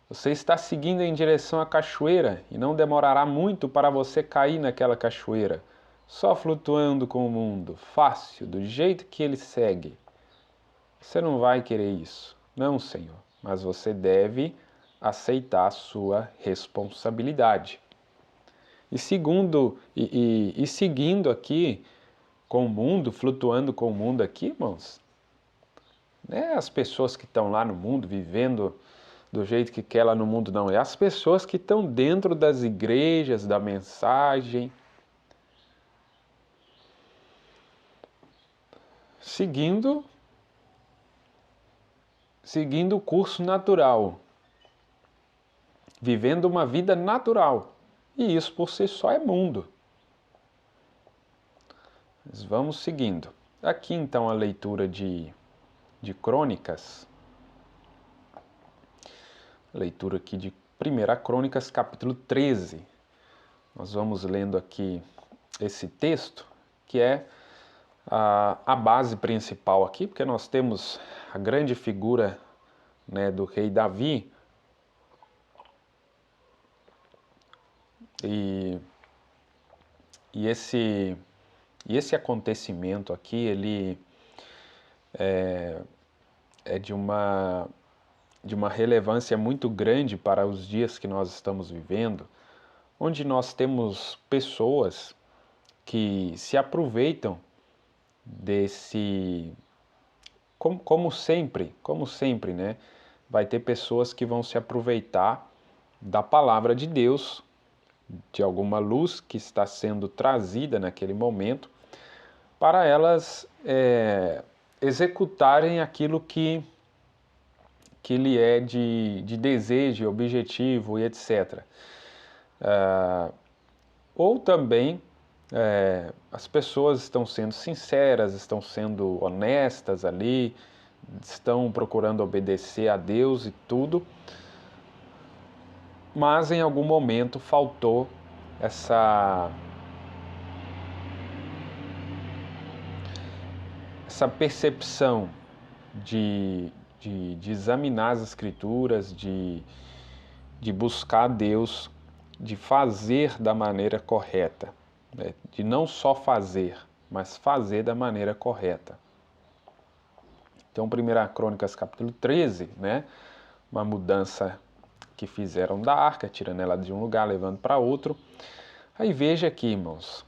A: Você está seguindo em direção à cachoeira e não demorará muito para você cair naquela cachoeira, só flutuando com o mundo, fácil, do jeito que ele segue. Você não vai querer isso. Não, Senhor. Mas você deve aceitar a sua responsabilidade. E seguindo aqui com o mundo, flutuando com o mundo aqui, irmãos, né? As pessoas que estão lá no mundo, vivendo do jeito que quer lá no mundo, não. É as pessoas que estão dentro das igrejas, da mensagem, seguindo o curso natural, vivendo uma vida natural. E isso por si só é mundo. Mas vamos seguindo. Aqui então a leitura de Crônicas. Leitura aqui de 1 Crônicas, capítulo 13. Nós vamos lendo aqui esse texto, que é a base principal aqui, porque nós temos a grande figura, né, do rei Davi. E esse acontecimento aqui, ele é de uma relevância muito grande para os dias que nós estamos vivendo, onde nós temos pessoas que se aproveitam desse... Como sempre, né? Vai ter pessoas que vão se aproveitar da palavra de Deus, de alguma luz que está sendo trazida naquele momento, para elas executarem aquilo que lhe é de desejo, objetivo e etc. Ou também as pessoas estão sendo sinceras, estão sendo honestas ali, estão procurando obedecer a Deus e tudo, mas em algum momento faltou essa percepção de examinar as Escrituras, de buscar a Deus, de fazer da maneira correta, né? De não só fazer, mas fazer da maneira correta. Então, 1 Crônicas capítulo 13, né? Uma mudança que fizeram da arca, tirando ela de um lugar, levando para outro. Aí veja aqui, irmãos,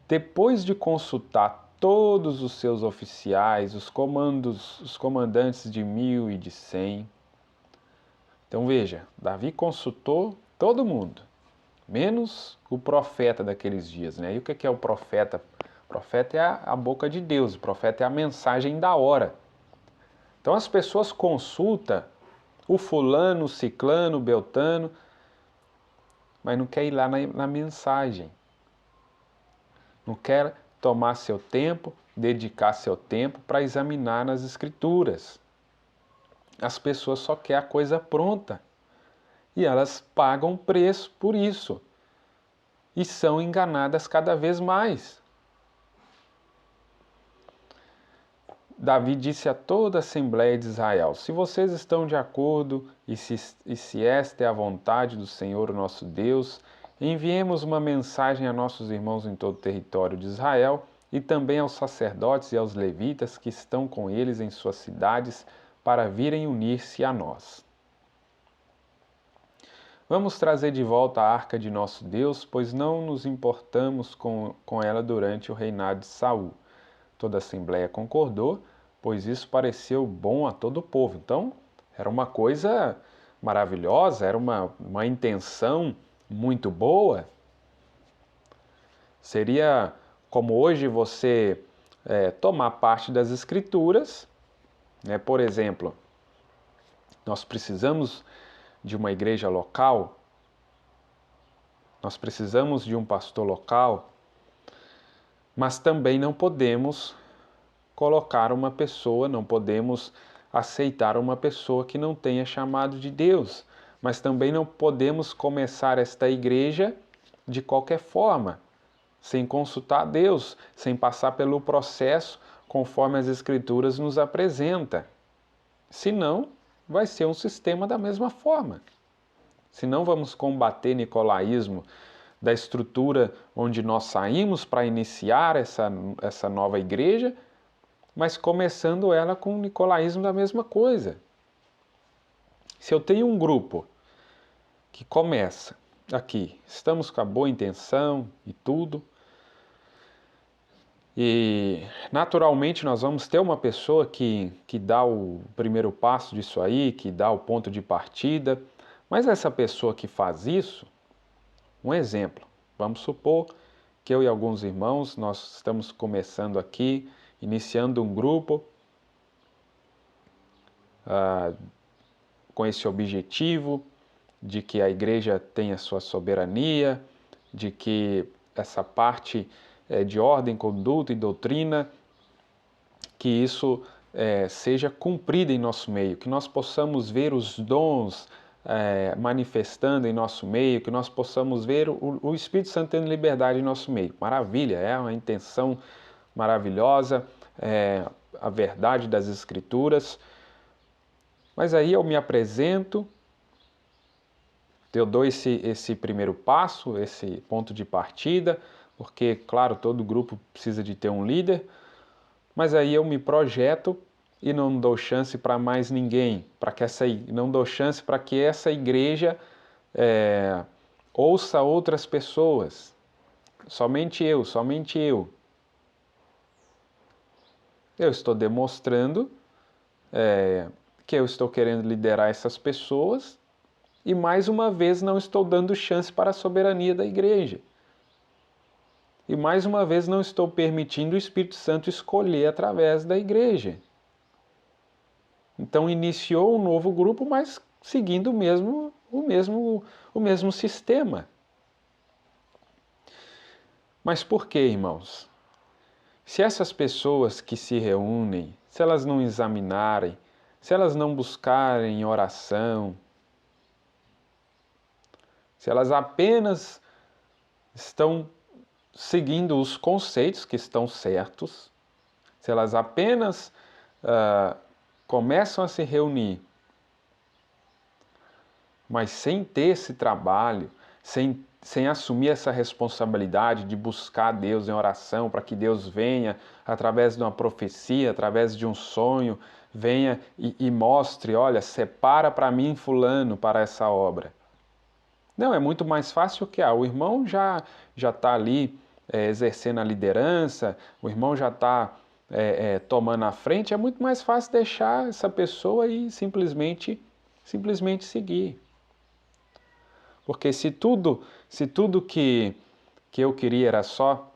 A: depois de consultar todos os seus oficiais, os comandantes de 1000 e de 100. Então veja, Davi consultou todo mundo, menos o profeta daqueles dias, né? E o que é o profeta? O profeta é a boca de Deus, o profeta é a mensagem da hora. Então as pessoas consultam o fulano, o ciclano, o beltano, mas não quer ir lá na mensagem. Não quer tomar seu tempo, dedicar seu tempo para examinar nas Escrituras. As pessoas só querem a coisa pronta. E elas pagam preço por isso. E são enganadas cada vez mais. Davi disse a toda a Assembleia de Israel: se vocês estão de acordo e se esta é a vontade do Senhor, o nosso Deus, enviemos uma mensagem a nossos irmãos em todo o território de Israel e também aos sacerdotes e aos levitas que estão com eles em suas cidades para virem unir-se a nós. Vamos trazer de volta a arca de nosso Deus, pois não nos importamos com ela durante o reinado de Saul. Toda a Assembleia concordou, pois isso pareceu bom a todo o povo. Então, era uma coisa maravilhosa, era uma intenção muito boa. Seria como hoje você tomar parte das Escrituras, né? Por exemplo, nós precisamos de uma igreja local, nós precisamos de um pastor local, mas também não podemos colocar uma pessoa, não podemos aceitar uma pessoa que não tenha chamado de Deus, mas também não podemos começar esta igreja de qualquer forma, sem consultar a Deus, sem passar pelo processo conforme as Escrituras nos apresentam. Senão, vai ser um sistema da mesma forma. Senão vamos combater nicolaísmo da estrutura onde nós saímos para iniciar essa nova igreja, mas começando ela com o nicolaísmo da mesma coisa. Se eu tenho um grupo que começa aqui, estamos com a boa intenção e tudo, e naturalmente nós vamos ter uma pessoa que dá o primeiro passo disso aí, que dá o ponto de partida, mas essa pessoa que faz isso, um exemplo, vamos supor que eu e alguns irmãos, nós estamos começando aqui iniciando um grupo com esse objetivo de que a igreja tenha sua soberania, de que essa parte de ordem, conduta e doutrina, que isso seja cumprido em nosso meio, que nós possamos ver os dons manifestando em nosso meio, que nós possamos ver o Espírito Santo tendo liberdade em nosso meio. Maravilha, é uma intenção maravilhosa, a verdade das Escrituras. Mas aí eu me apresento, eu dou esse primeiro passo, esse ponto de partida, porque, claro, todo grupo precisa de ter um líder, mas aí eu me projeto e não dou chance para mais ninguém, não dou chance para que essa igreja ouça outras pessoas, somente eu. Eu estou demonstrando que eu estou querendo liderar essas pessoas e, mais uma vez, não estou dando chance para a soberania da igreja. E, mais uma vez, não estou permitindo o Espírito Santo escolher através da igreja. Então, iniciou um novo grupo, mas seguindo o mesmo sistema. Mas por quê, irmãos? Se essas pessoas que se reúnem, se elas não examinarem, se elas não buscarem oração, se elas apenas estão seguindo os conceitos que estão certos, se elas apenas começam a se reunir, mas sem ter esse trabalho, sem assumir essa responsabilidade de buscar Deus em oração, para que Deus venha, através de uma profecia, através de um sonho, venha e mostre, olha, separa para mim fulano para essa obra. Não, é muito mais fácil que o irmão já está ali exercendo a liderança, o irmão já está tomando a frente, é muito mais fácil deixar essa pessoa e simplesmente seguir. Porque se tudo que eu queria era só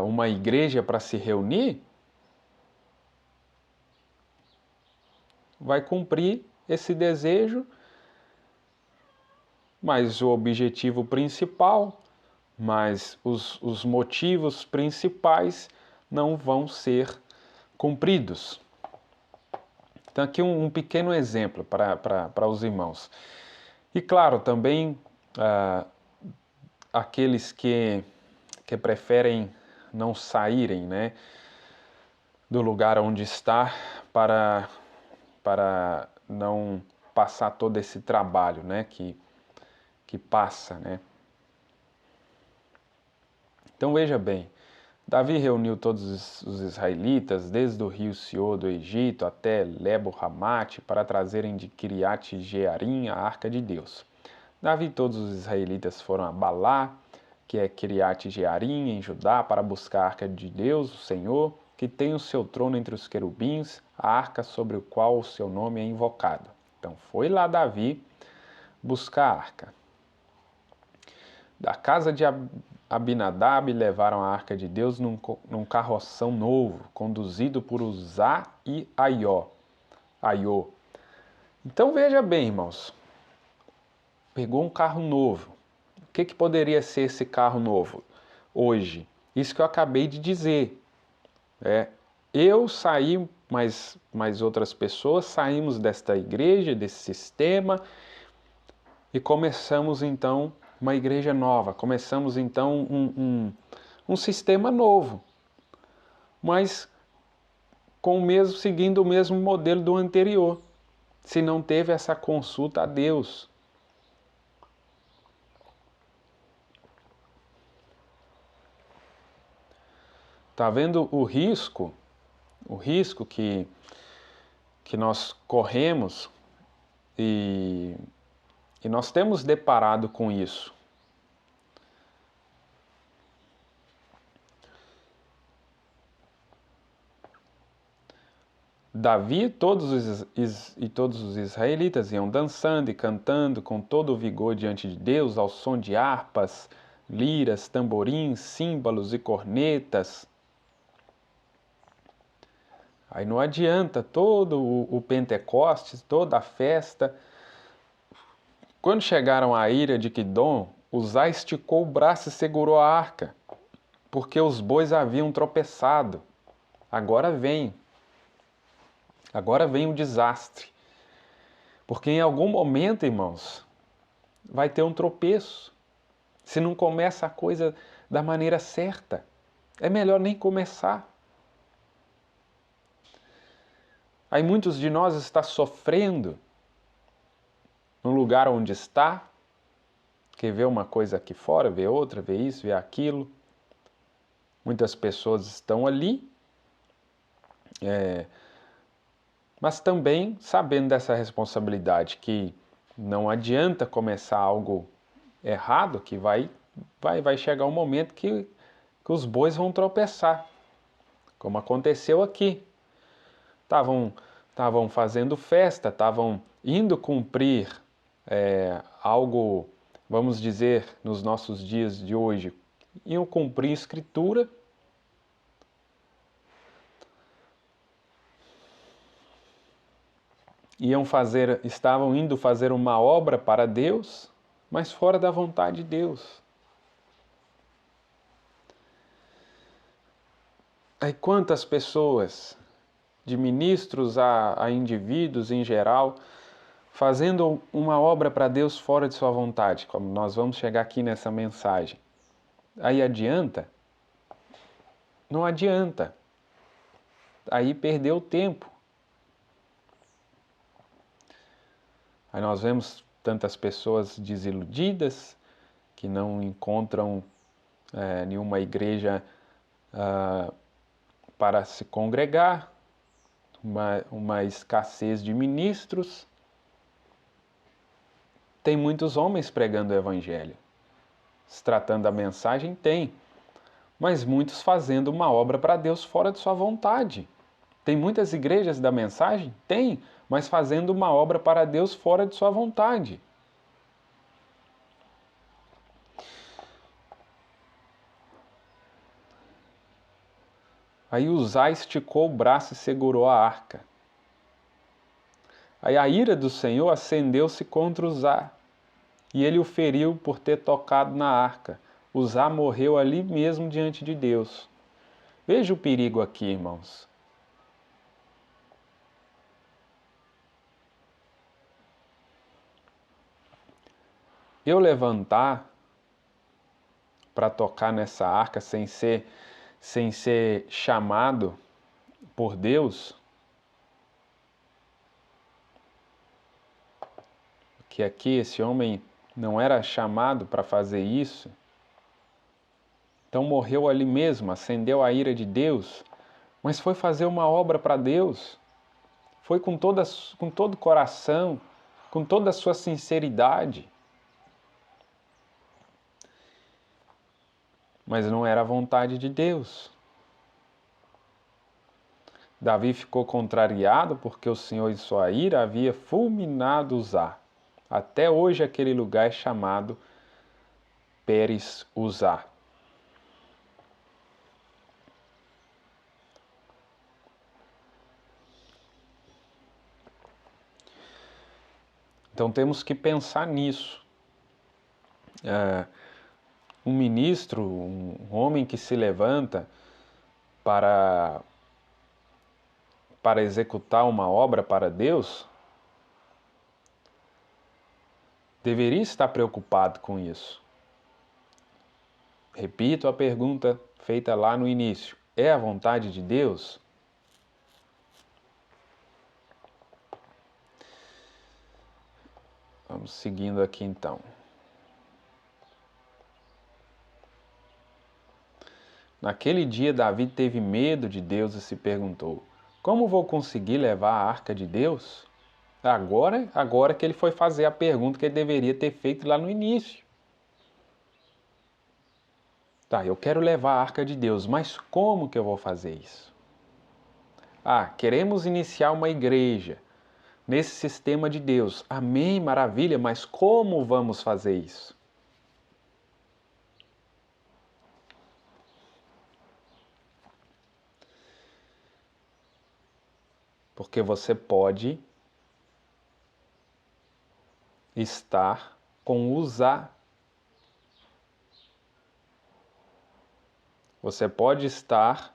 A: uma igreja para se reunir, vai cumprir esse desejo, mas o objetivo principal, mas os motivos principais não vão ser cumpridos. Então, aqui um pequeno exemplo para os irmãos. E, claro, também aqueles que preferem não saírem, né, do lugar onde está para não passar todo esse trabalho, né, que passa, né? Então veja bem, Davi reuniu todos os israelitas, desde o rio Sior do Egito até Lebo-Ramate, para trazerem de Kiriat Jearim a arca de Deus. Davi e todos os israelitas foram a Balá, que é Kiriat Jearim, em Judá, para buscar a arca de Deus, o Senhor, que tem o seu trono entre os querubins, a arca sobre o qual o seu nome é invocado. Então foi lá Davi buscar a arca. Da casa de Abinadab levaram a arca de Deus num carroção novo, conduzido por Uzá e Aiô. Então veja bem, irmãos, pegou um carro novo. O que poderia ser esse carro novo hoje? Isso que eu acabei de dizer. Eu saí, mas outras pessoas saímos desta igreja, desse sistema, e começamos então uma igreja nova, começamos então um sistema novo, mas seguindo o mesmo modelo do anterior, se não teve essa consulta a Deus. Está vendo o risco que nós corremos e nós temos deparado com isso. Davi e todos os israelitas iam dançando e cantando com todo o vigor diante de Deus, ao som de harpas, liras, tamborins, símbolos e cornetas. Aí não adianta todo o Pentecostes, toda a festa. Quando chegaram à ilha de Quidom, Uzá esticou o braço e segurou a arca, porque os bois haviam tropeçado. Agora vem o desastre. Porque em algum momento, irmãos, vai ter um tropeço. Se não começa a coisa da maneira certa, é melhor nem começar. Aí muitos de nós estão sofrendo no lugar onde está, que vê uma coisa aqui fora, vê outra, vê isso, vê aquilo. Muitas pessoas estão ali, mas também sabendo dessa responsabilidade, que não adianta começar algo errado, que vai chegar um momento que os bois vão tropeçar, como aconteceu aqui. Estavam fazendo festa, estavam indo cumprir algo, vamos dizer, nos nossos dias de hoje, iam cumprir escritura. Estavam indo fazer uma obra para Deus, mas fora da vontade de Deus. Aí quantas pessoas, de ministros a indivíduos em geral, fazendo uma obra para Deus fora de sua vontade, como nós vamos chegar aqui nessa mensagem. Aí adianta? Não adianta. Aí perdeu o tempo. Aí nós vemos tantas pessoas desiludidas, que não encontram nenhuma igreja para se congregar, uma escassez de ministros. Tem muitos homens pregando o evangelho. Se tratando da mensagem, tem. Mas muitos fazendo uma obra para Deus fora de sua vontade. Tem muitas igrejas da mensagem? Tem, mas fazendo uma obra para Deus fora de sua vontade. Aí Uzá esticou o braço e segurou a arca. Aí a ira do Senhor acendeu-se contra Uzá, e ele o feriu por ter tocado na arca. Uzá morreu ali mesmo diante de Deus. Veja o perigo aqui, irmãos. Eu levantar para tocar nessa arca sem ser chamado por Deus, que aqui esse homem não era chamado para fazer isso, então morreu ali mesmo, acendeu a ira de Deus, mas foi fazer uma obra para Deus, foi com todo o coração, com toda a sua sinceridade. Mas não era a vontade de Deus. Davi ficou contrariado porque o Senhor em sua ira havia fulminado Uzá. Até hoje aquele lugar é chamado Pérez Uzá. Então temos que pensar nisso. Um ministro, um homem que se levanta para executar uma obra para Deus, deveria estar preocupado com isso. Repito a pergunta feita lá no início: é a vontade de Deus? Vamos seguindo aqui então. Naquele dia Davi teve medo de Deus e se perguntou: como vou conseguir levar a arca de Deus? Agora que ele foi fazer a pergunta que ele deveria ter feito lá no início. Tá, eu quero levar a arca de Deus, mas como que eu vou fazer isso? Queremos iniciar uma igreja nesse sistema de Deus. Amém, maravilha, mas como vamos fazer isso? Porque você pode estar com Uzá. Você pode estar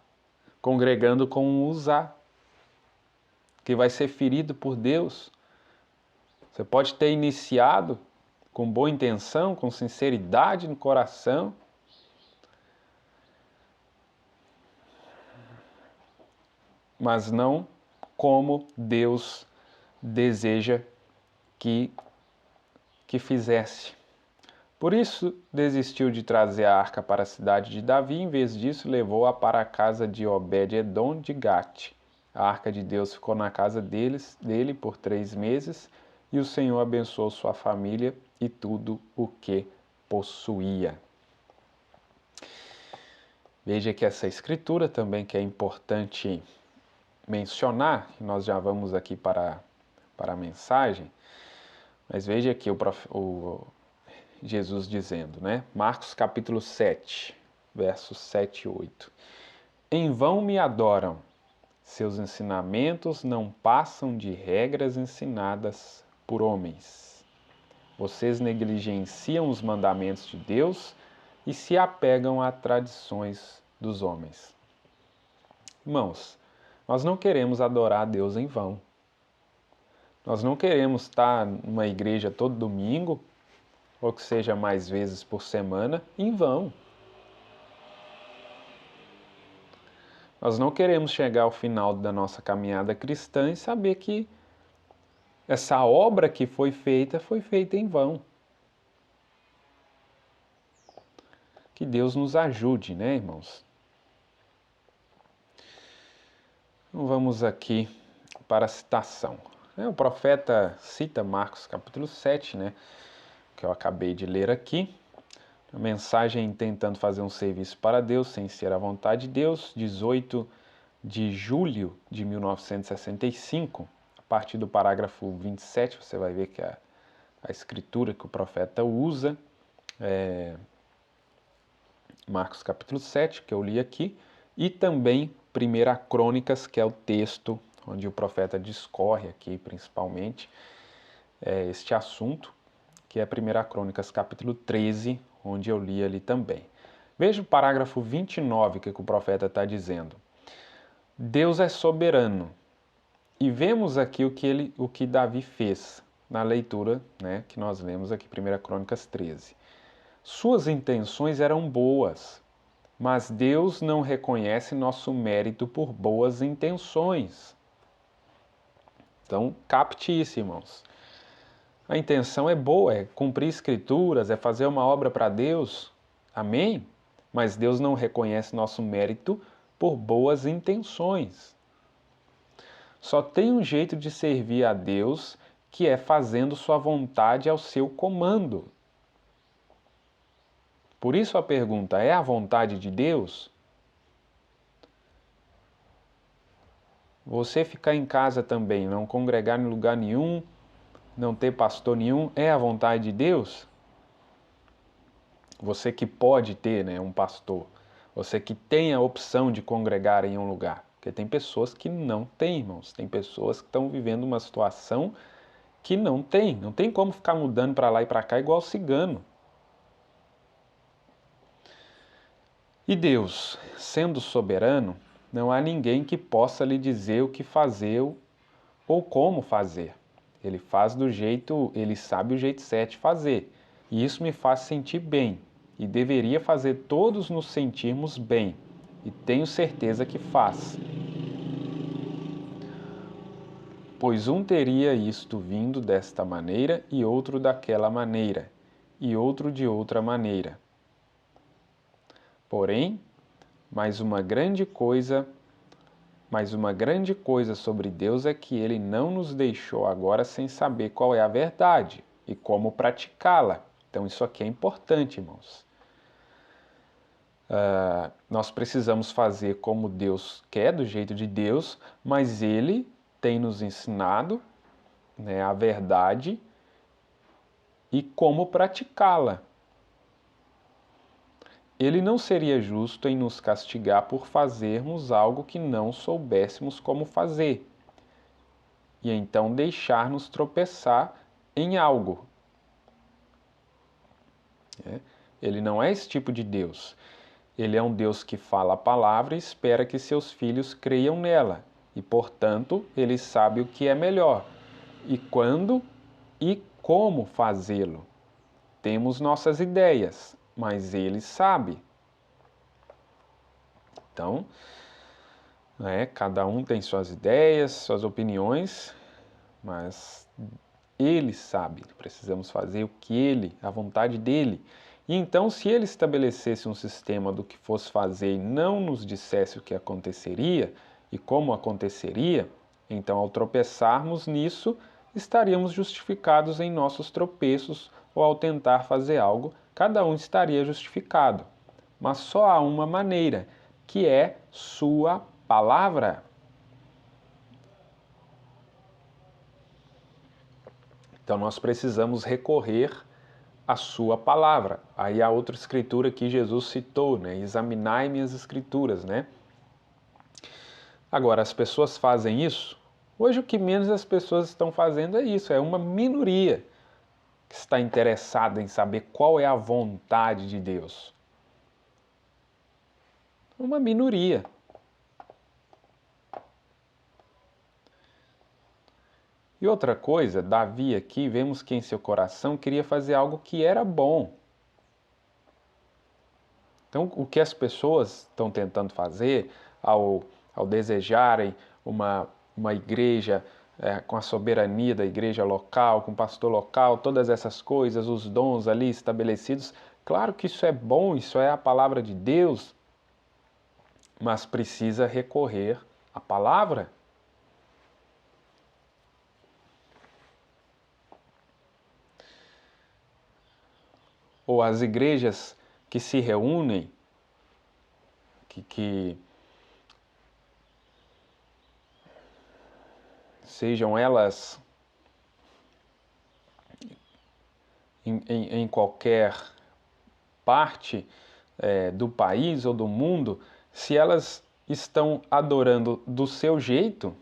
A: congregando com um Uzá, que vai ser ferido por Deus. Você pode ter iniciado com boa intenção, com sinceridade no coração, mas não como Deus deseja que fizesse. Por isso desistiu de trazer a arca para a cidade de Davi, em vez disso levou-a para a casa de Obed-edom de Gate. A arca de Deus ficou na casa dele por 3 meses, e o Senhor abençoou sua família e tudo o que possuía. Veja que essa escritura também que é importante mencionar, nós já vamos aqui para a mensagem, mas veja aqui o Jesus dizendo, né? Marcos capítulo 7, versos 7 e 8. Em vão me adoram, seus ensinamentos não passam de regras ensinadas por homens. Vocês negligenciam os mandamentos de Deus e se apegam a tradições dos homens. Irmãos, nós não queremos adorar a Deus em vão. Nós não queremos estar numa igreja todo domingo, ou que seja mais vezes por semana, em vão. Nós não queremos chegar ao final da nossa caminhada cristã e saber que essa obra que foi feita em vão. Que Deus nos ajude, né, irmãos? Então vamos aqui para a citação. O profeta cita Marcos capítulo 7, né, que eu acabei de ler aqui. A mensagem tentando fazer um serviço para Deus sem ser a vontade de Deus, 18 de julho de 1965, a partir do parágrafo 27, você vai ver que a escritura que o profeta usa é Marcos capítulo 7, que eu li aqui, e também 1 Crônicas, que é o texto onde o profeta discorre aqui, principalmente, este assunto, que é 1 Crônicas capítulo 13, onde eu li ali também. Veja o parágrafo 29, que o profeta está dizendo. Deus é soberano. E vemos aqui o que Davi fez na leitura, né, que nós lemos aqui, 1 Crônicas 13. Suas intenções eram boas, mas Deus não reconhece nosso mérito por boas intenções. Então, capte isso, irmãos. A intenção é boa, é cumprir escrituras, é fazer uma obra para Deus. Amém? Mas Deus não reconhece nosso mérito por boas intenções. Só tem um jeito de servir a Deus, que é fazendo sua vontade ao seu comando. Por isso a pergunta, é a vontade de Deus? Você ficar em casa também, não congregar em lugar nenhum, não ter pastor nenhum, é a vontade de Deus? Você que pode ter, né, um pastor, você que tem a opção de congregar em um lugar. Porque tem pessoas que não têm, irmãos. Tem pessoas que estão vivendo uma situação que não tem como ficar mudando para lá e para cá igual cigano. E Deus, sendo soberano, não há ninguém que possa lhe dizer o que fazer ou como fazer. Ele faz do jeito, ele sabe o jeito certo de fazer. E isso me faz sentir bem. E deveria fazer todos nos sentirmos bem. E tenho certeza que faz. Pois um teria isto vindo desta maneira e outro daquela maneira, e outro de outra maneira. Porém, mais uma grande coisa sobre Deus é que Ele não nos deixou agora sem saber qual é a verdade e como praticá-la. Então isso aqui é importante, irmãos. Nós precisamos fazer como Deus quer, do jeito de Deus, mas Ele tem nos ensinado, né, a verdade e como praticá-la. Ele não seria justo em nos castigar por fazermos algo que não soubéssemos como fazer. e então deixar-nos tropeçar em algo. Ele não é esse tipo de Deus. Ele é um Deus que fala a palavra e espera que seus filhos creiam nela. E, portanto, ele sabe o que é melhor e quando e como fazê-lo. Temos nossas ideias, mas ele sabe. Então, cada um tem suas ideias, suas opiniões, mas ele sabe. Precisamos fazer o que ele, a vontade dele. E então, se ele estabelecesse um sistema do que fosse fazer e não nos dissesse o que aconteceria e como aconteceria, então, ao tropeçarmos nisso, estaríamos justificados em nossos tropeços, ou ao tentar fazer algo, cada um estaria justificado. Mas só há uma maneira, que é sua palavra. Então, nós precisamos recorrer à sua palavra. Aí há outra escritura que Jesus citou, examinai minhas escrituras, Agora, as pessoas fazem isso? Hoje o que menos as pessoas estão fazendo é isso, é uma minoria que está interessada em saber qual é a vontade de Deus. Uma minoria. E outra coisa, Davi aqui, vemos que em seu coração queria fazer algo que era bom. Então, o que as pessoas estão tentando fazer ao desejarem uma igreja com a soberania da igreja local, com o pastor local, todas essas coisas, os dons ali estabelecidos, claro que isso é bom, isso é a palavra de Deus, mas precisa recorrer à palavra. Ou as igrejas que se reúnem, que sejam elas em qualquer parte do país ou do mundo, se elas estão adorando do seu jeito,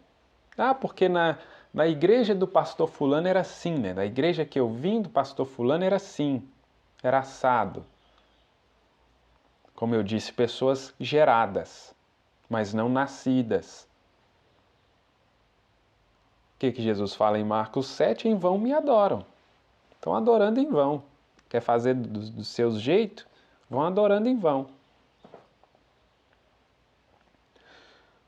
A: porque na igreja do pastor fulano era assim, na igreja que eu vim do pastor fulano era assim, era assado. Como eu disse, pessoas geradas, mas não nascidas. O que Jesus fala em Marcos 7? Em vão me adoram. Estão adorando em vão. Quer fazer dos seus jeitos? Vão adorando em vão.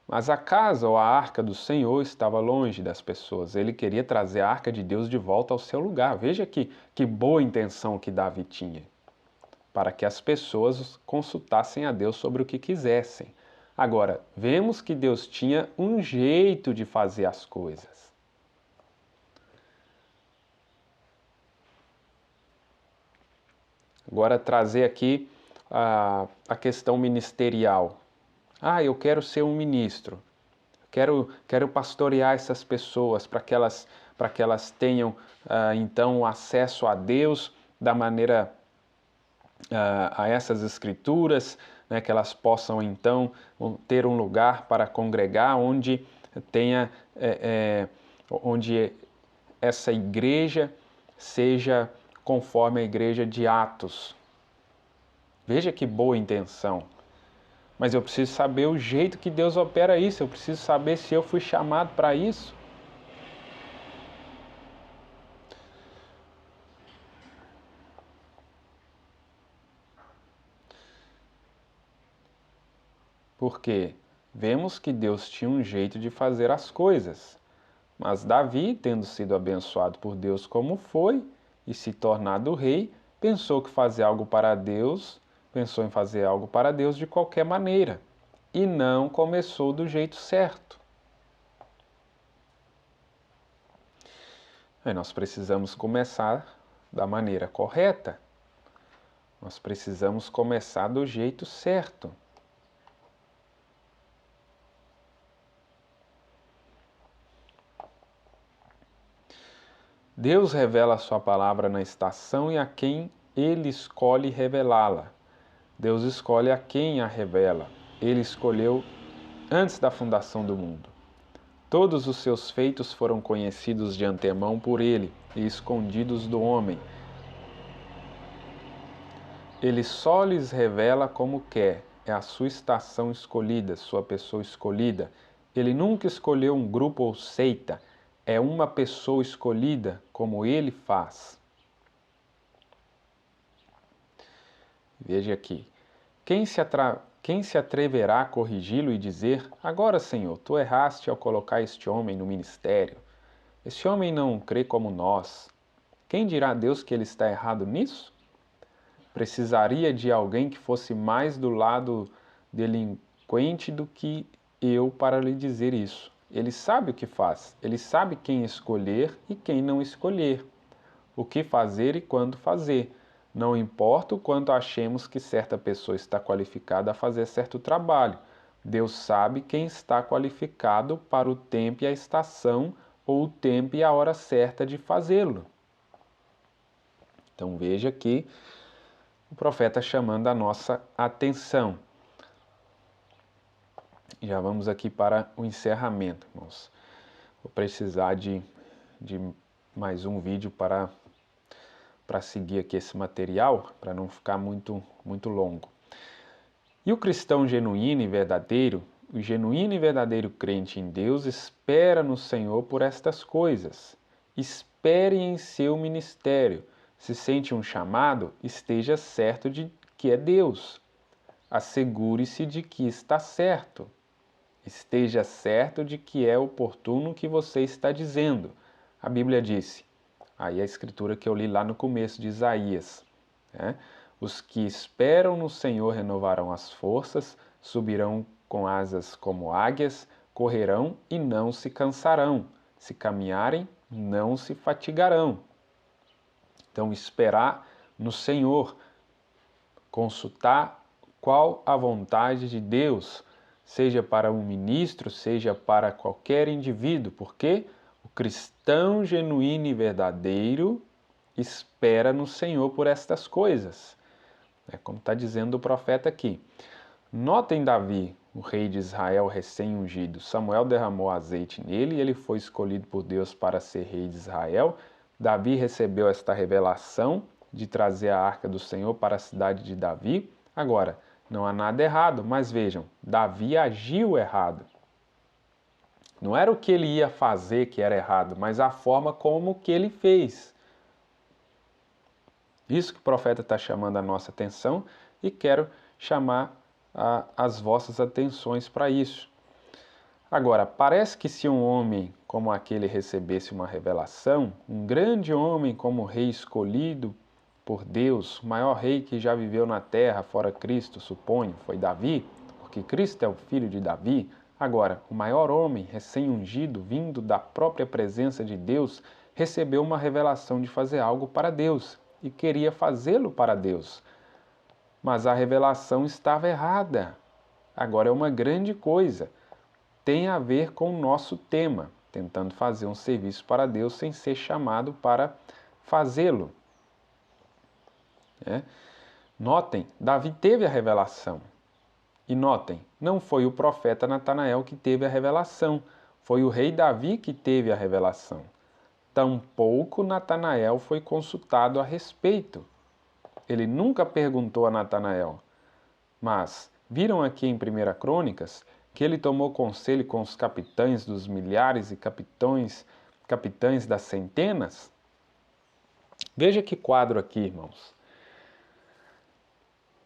A: Mas a casa ou a arca do Senhor estava longe das pessoas. Ele queria trazer a arca de Deus de volta ao seu lugar. Veja que boa intenção que Davi tinha. Para que as pessoas consultassem a Deus sobre o que quisessem. Agora, vemos que Deus tinha um jeito de fazer as coisas. Agora, trazer aqui a questão ministerial. Eu quero ser um ministro. Quero pastorear essas pessoas para que elas tenham, então, acesso a Deus da maneira a essas escrituras, que elas possam então ter um lugar para congregar onde tenha, onde essa igreja seja conforme a igreja de Atos. Veja que boa intenção. Mas eu preciso saber o jeito que Deus opera isso, eu preciso saber se eu fui chamado para isso. Porque vemos que Deus tinha um jeito de fazer as coisas. Mas Davi, tendo sido abençoado por Deus como foi e se tornado rei, pensou em fazer algo para Deus de qualquer maneira e não começou do jeito certo. Aí nós precisamos começar da maneira correta. Nós precisamos começar do jeito certo. Deus revela a sua palavra na estação e a quem Ele escolhe revelá-la. Deus escolhe a quem a revela. Ele escolheu antes da fundação do mundo. Todos os seus feitos foram conhecidos de antemão por ele e escondidos do homem. Ele só lhes revela como quer, é a sua estação escolhida, sua pessoa escolhida. Ele nunca escolheu um grupo ou seita, é uma pessoa escolhida, como ele faz. Veja aqui. Quem se atreverá a corrigi-lo e dizer: agora, Senhor, tu erraste ao colocar este homem no ministério? Este homem não crê como nós. Quem dirá a Deus que ele está errado nisso? Precisaria de alguém que fosse mais do lado delinquente do que eu para lhe dizer isso. Ele sabe o que faz, ele sabe quem escolher e quem não escolher, o que fazer e quando fazer. Não importa o quanto achemos que certa pessoa está qualificada a fazer certo trabalho. Deus sabe quem está qualificado para o tempo e a estação, ou o tempo e a hora certa de fazê-lo. Então veja que o profeta chamando a nossa atenção. Já vamos aqui para o encerramento, irmãos. Vou precisar de mais um vídeo para seguir aqui esse material, para não ficar muito longo. E o cristão genuíno e verdadeiro, o genuíno e verdadeiro crente em Deus, espera no Senhor por estas coisas. Espere em seu ministério. Se sente um chamado, esteja certo de que é Deus. Assegure-se de que está certo. Esteja certo de que é oportuno o que você está dizendo. A Bíblia disse, aí a escritura que eu li lá no começo de Isaías, né? Os que esperam no Senhor renovarão as forças, subirão com asas como águias, correrão e não se cansarão. Se caminharem, não se fatigarão. Então, esperar no Senhor, consultar qual a vontade de Deus, seja para um ministro, seja para qualquer indivíduo, porque o cristão genuíno e verdadeiro espera no Senhor por estas coisas. É como está dizendo o profeta aqui. Notem Davi, o rei de Israel recém-ungido. Samuel derramou azeite nele e ele foi escolhido por Deus para ser rei de Israel. Davi recebeu esta revelação de trazer a arca do Senhor para a cidade de Davi. Agora, não há nada errado, mas vejam, Davi agiu errado. Não era o que ele ia fazer que era errado, mas a forma como que ele fez. Isso que o profeta está chamando a nossa atenção e quero chamar as vossas atenções para isso. Agora, parece que se um homem como aquele recebesse uma revelação, um grande homem como o rei escolhido por Deus, o maior rei que já viveu na terra, fora Cristo, suponho, foi Davi, porque Cristo é o filho de Davi. Agora, o maior homem recém-ungido, vindo da própria presença de Deus, recebeu uma revelação de fazer algo para Deus e queria fazê-lo para Deus. Mas a revelação estava errada. Agora é uma grande coisa. Tem a ver com o nosso tema, tentando fazer um serviço para Deus sem ser chamado para fazê-lo. Notem, Davi teve a revelação. E notem, não foi o profeta Natanael que teve a revelação, foi o rei Davi que teve a revelação. Tampouco Natanael foi consultado a respeito. Ele nunca perguntou a Natanael. Mas viram aqui em 1 Crônicas que ele tomou conselho com os capitães dos milhares e capitães das centenas? Veja que quadro aqui, irmãos.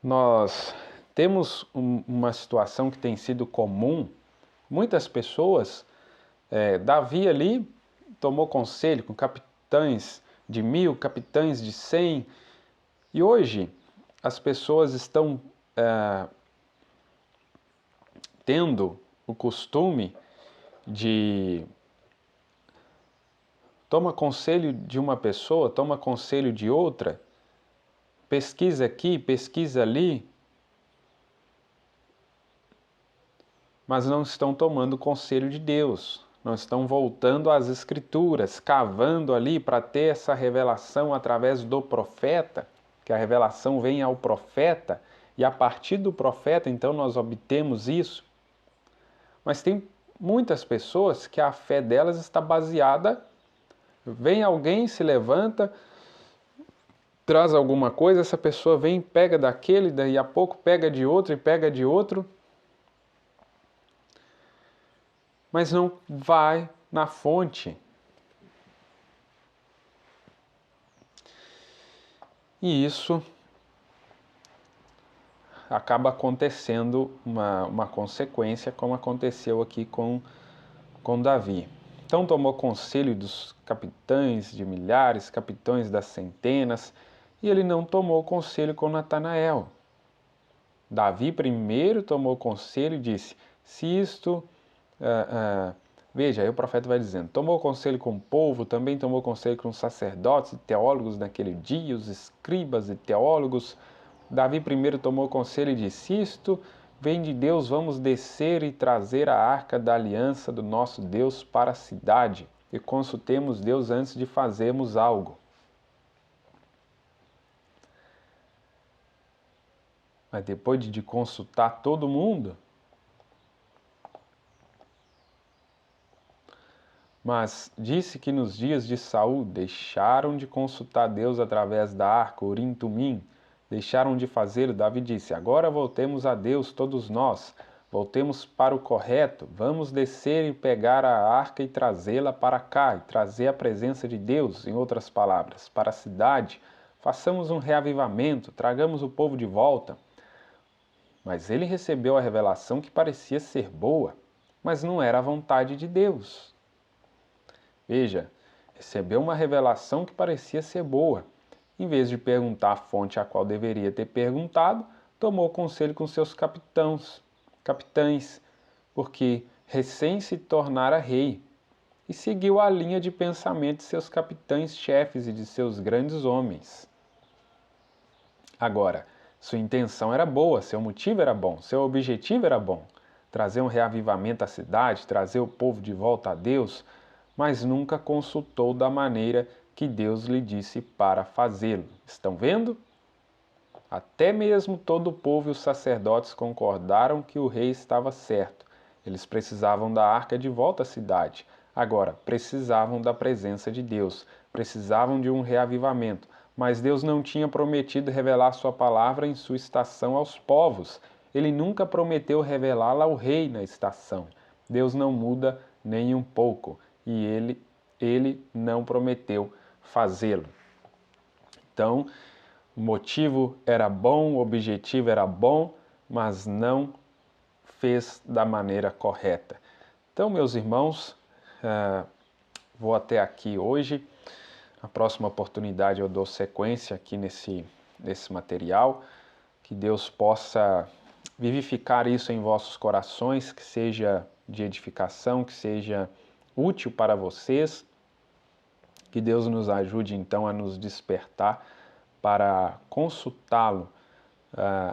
A: Nós temos uma situação que tem sido comum. Muitas pessoas, Davi ali tomou conselho com capitães de 1000, capitães de 100, e hoje as pessoas estão tendo o costume de toma conselho de uma pessoa, toma conselho de outra, pesquisa aqui, pesquisa ali, mas não estão tomando conselho de Deus, não estão voltando às Escrituras, cavando ali para ter essa revelação através do profeta, que a revelação vem ao profeta, e a partir do profeta, então, nós obtemos isso. Mas tem muitas pessoas que a fé delas está baseada, vem alguém, se levanta, traz alguma coisa, essa pessoa vem, pega daquele, daí a pouco pega de outro e pega de outro, mas não vai na fonte. E isso acaba acontecendo uma consequência, como aconteceu aqui com Davi. Então tomou conselho dos capitães de milhares, capitães das centenas, e ele não tomou conselho com Natanael. Davi primeiro tomou conselho e disse, se isto... veja, aí o profeta vai dizendo, tomou conselho com o povo, também tomou conselho com os sacerdotes e teólogos naquele dia, os escribas e teólogos. Davi primeiro tomou conselho e disse, isto vem de Deus, vamos descer e trazer a arca da aliança do nosso Deus para a cidade e consultemos Deus antes de fazermos algo. Mas depois de consultar todo mundo, mas disse que nos dias de Saul deixaram de consultar Deus através da arca, Urim Tumim, deixaram de fazê-lo. Davi disse, agora voltemos a Deus todos nós, voltemos para o correto, vamos descer e pegar a arca e trazê-la para cá, e trazer a presença de Deus, em outras palavras, para a cidade, façamos um reavivamento, tragamos o povo de volta. Mas ele recebeu a revelação que parecia ser boa, mas não era a vontade de Deus. Veja, recebeu uma revelação que parecia ser boa. Em vez de perguntar a fonte a qual deveria ter perguntado, tomou conselho com seus capitães, porque recém se tornara rei, e seguiu a linha de pensamento de seus capitães-chefes e de seus grandes homens. Agora, sua intenção era boa, seu motivo era bom, seu objetivo era bom, trazer um reavivamento à cidade, trazer o povo de volta a Deus, mas nunca consultou da maneira que Deus lhe disse para fazê-lo. Estão vendo? Até mesmo todo o povo e os sacerdotes concordaram que o rei estava certo. Eles precisavam da arca de volta à cidade. Agora, precisavam da presença de Deus, precisavam de um reavivamento. Mas Deus não tinha prometido revelar sua palavra em sua estação aos povos. Ele nunca prometeu revelá-la ao rei na estação. Deus não muda nem um pouco. E ele não prometeu fazê-lo. Então, o motivo era bom, o objetivo era bom, mas não fez da maneira correta. Então, meus irmãos, vou até aqui hoje. Na próxima oportunidade eu dou sequência aqui nesse material. Que Deus possa vivificar isso em vossos corações, que seja de edificação, que seja útil para vocês. Que Deus nos ajude então a nos despertar para consultá-lo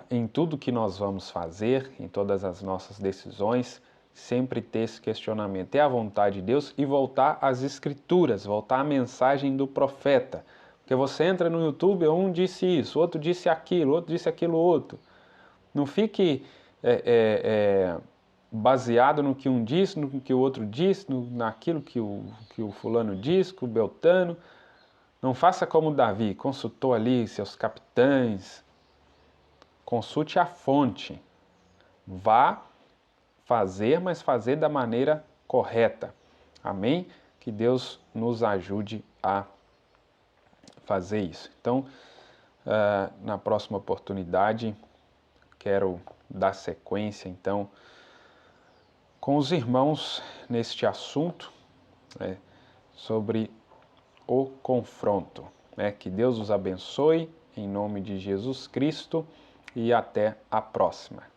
A: em tudo que nós vamos fazer, em todas as nossas decisões, sempre ter esse questionamento, ter a vontade de Deus e voltar às Escrituras, voltar à mensagem do profeta. Porque você entra no YouTube, um disse isso, outro disse aquilo, outro disse aquilo outro. Não fique baseado no que um disse, no que o outro disse, naquilo que o fulano disse, que o Beltano. Não faça como Davi, consultou ali seus capitães. Consulte a fonte. Vá fazer, mas fazer da maneira correta. Amém? Que Deus nos ajude a fazer isso. Então, na próxima oportunidade, quero dar sequência, então, com os irmãos neste assunto, sobre o confronto. Que Deus os abençoe, em nome de Jesus Cristo, e até a próxima.